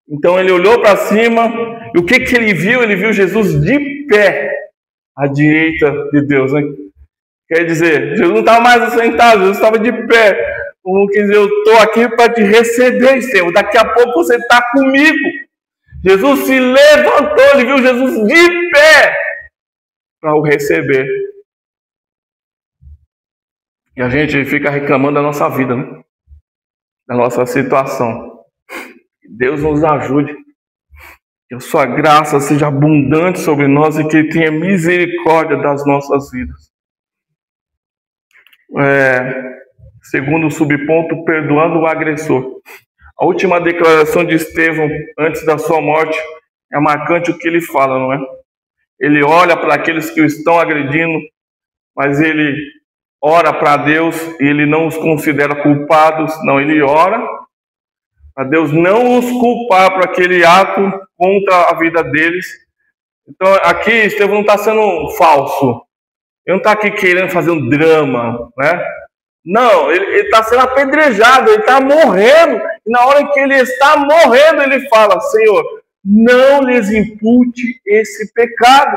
então ele olhou para cima, e o que ele viu? Ele viu Jesus de pé, à direita de Deus, né? Quer dizer, Jesus não estava mais sentado, Jesus estava de pé. Como quer dizer, eu estou aqui para te receber, Estevão, daqui a pouco você está comigo. Jesus se levantou, ele viu Jesus de pé para o receber. E a gente fica reclamando da nossa vida, né? Da nossa situação. Deus nos ajude. Que a sua graça seja abundante sobre nós e que Ele tenha misericórdia das nossas vidas. Segundo subponto, perdoando o agressor. A última declaração de Estevão antes da sua morte é marcante o que ele fala, não é? Ele olha para aqueles que o estão agredindo, mas ele ora para Deus e ele não os considera culpados. Não, ele ora para Deus não os culpar por aquele ato contra a vida deles. Então aqui Estevão não está sendo falso. Ele não está aqui querendo fazer um drama, né? Não, ele está sendo apedrejado, ele está morrendo. E na hora que ele está morrendo, ele fala: Senhor, não lhes impute esse pecado.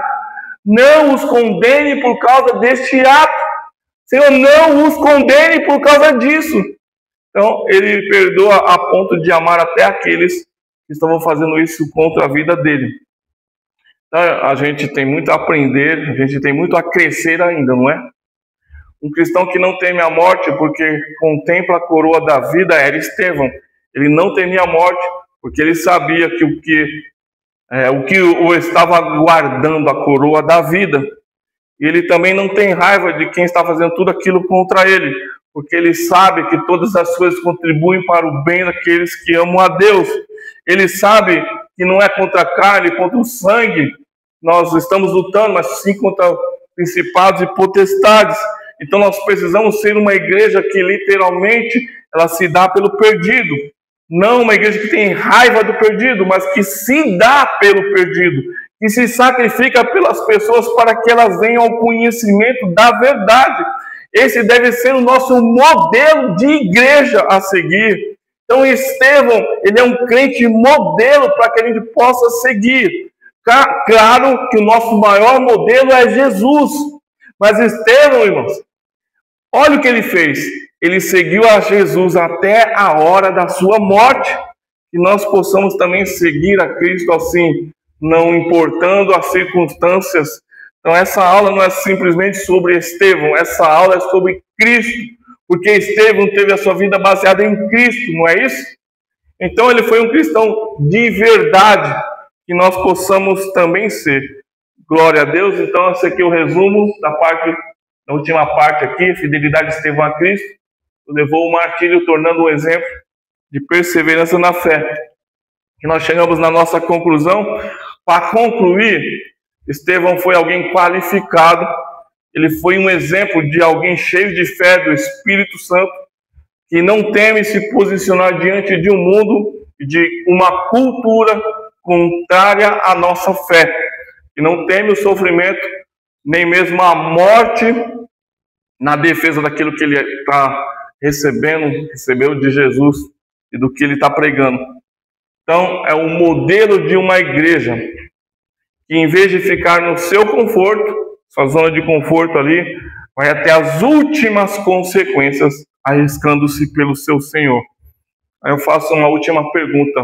não os condene por causa deste ato. Senhor, não os condene por causa disso. Então, ele perdoa a ponto de amar até aqueles que estavam fazendo isso contra a vida dele. Então, a gente tem muito a aprender, a gente tem muito a crescer ainda, não é? Um cristão que não teme a morte porque contempla a coroa da vida era Estevão. Ele não temia a morte porque ele sabia que o que o estava guardando, a coroa da vida. E ele também não tem raiva de quem está fazendo tudo aquilo contra ele, porque ele sabe que todas as coisas contribuem para o bem daqueles que amam a Deus. Ele sabe que não é contra a carne, contra o sangue nós estamos lutando, mas sim contra principados e potestades. Então nós precisamos ser uma igreja que literalmente ela se dá pelo perdido. Não uma igreja que tem raiva do perdido, mas que se dá pelo perdido, que se sacrifica pelas pessoas para que elas venham ao conhecimento da verdade. Esse deve ser o nosso modelo de igreja a seguir. Então Estevão, ele é um crente modelo para que a gente possa seguir. Claro que o nosso maior modelo é Jesus, mas Estevão, irmãos, olha o que ele fez. Ele seguiu a Jesus até a hora da sua morte. Que nós possamos também seguir a Cristo assim, não importando as circunstâncias. Então essa aula não é simplesmente sobre Estevão, essa aula é sobre Cristo, porque Estevão teve a sua vida baseada em Cristo, não é isso? Então ele foi um cristão de verdade, que nós possamos também ser. Glória a Deus. Então esse aqui é o resumo da última parte aqui, fidelidade de Estevão a Cristo, levou o martírio, tornando um exemplo de perseverança na fé. E nós chegamos na nossa conclusão. Para concluir, Estevão foi alguém qualificado, ele foi um exemplo de alguém cheio de fé do Espírito Santo, que não teme se posicionar diante de um mundo e de uma cultura contrária à nossa fé, que não teme o sofrimento, nem mesmo a morte, na defesa daquilo que ele está recebeu de Jesus e do que ele está pregando. Então, é o modelo de uma igreja que, em vez de ficar no seu conforto, sua zona de conforto ali, vai até as últimas consequências, arriscando-se pelo seu Senhor. Aí eu faço uma última pergunta.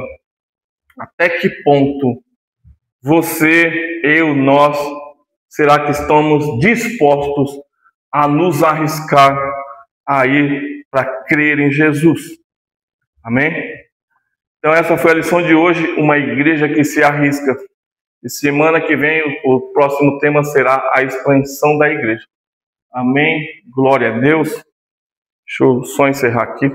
Até que ponto você, eu, nós, será que estamos dispostos a nos arriscar a ir para crer em Jesus? Amém? Então essa foi a lição de hoje, uma igreja que se arrisca. E semana que vem o próximo tema será a expansão da igreja. Amém? Glória a Deus. Deixa eu só encerrar aqui.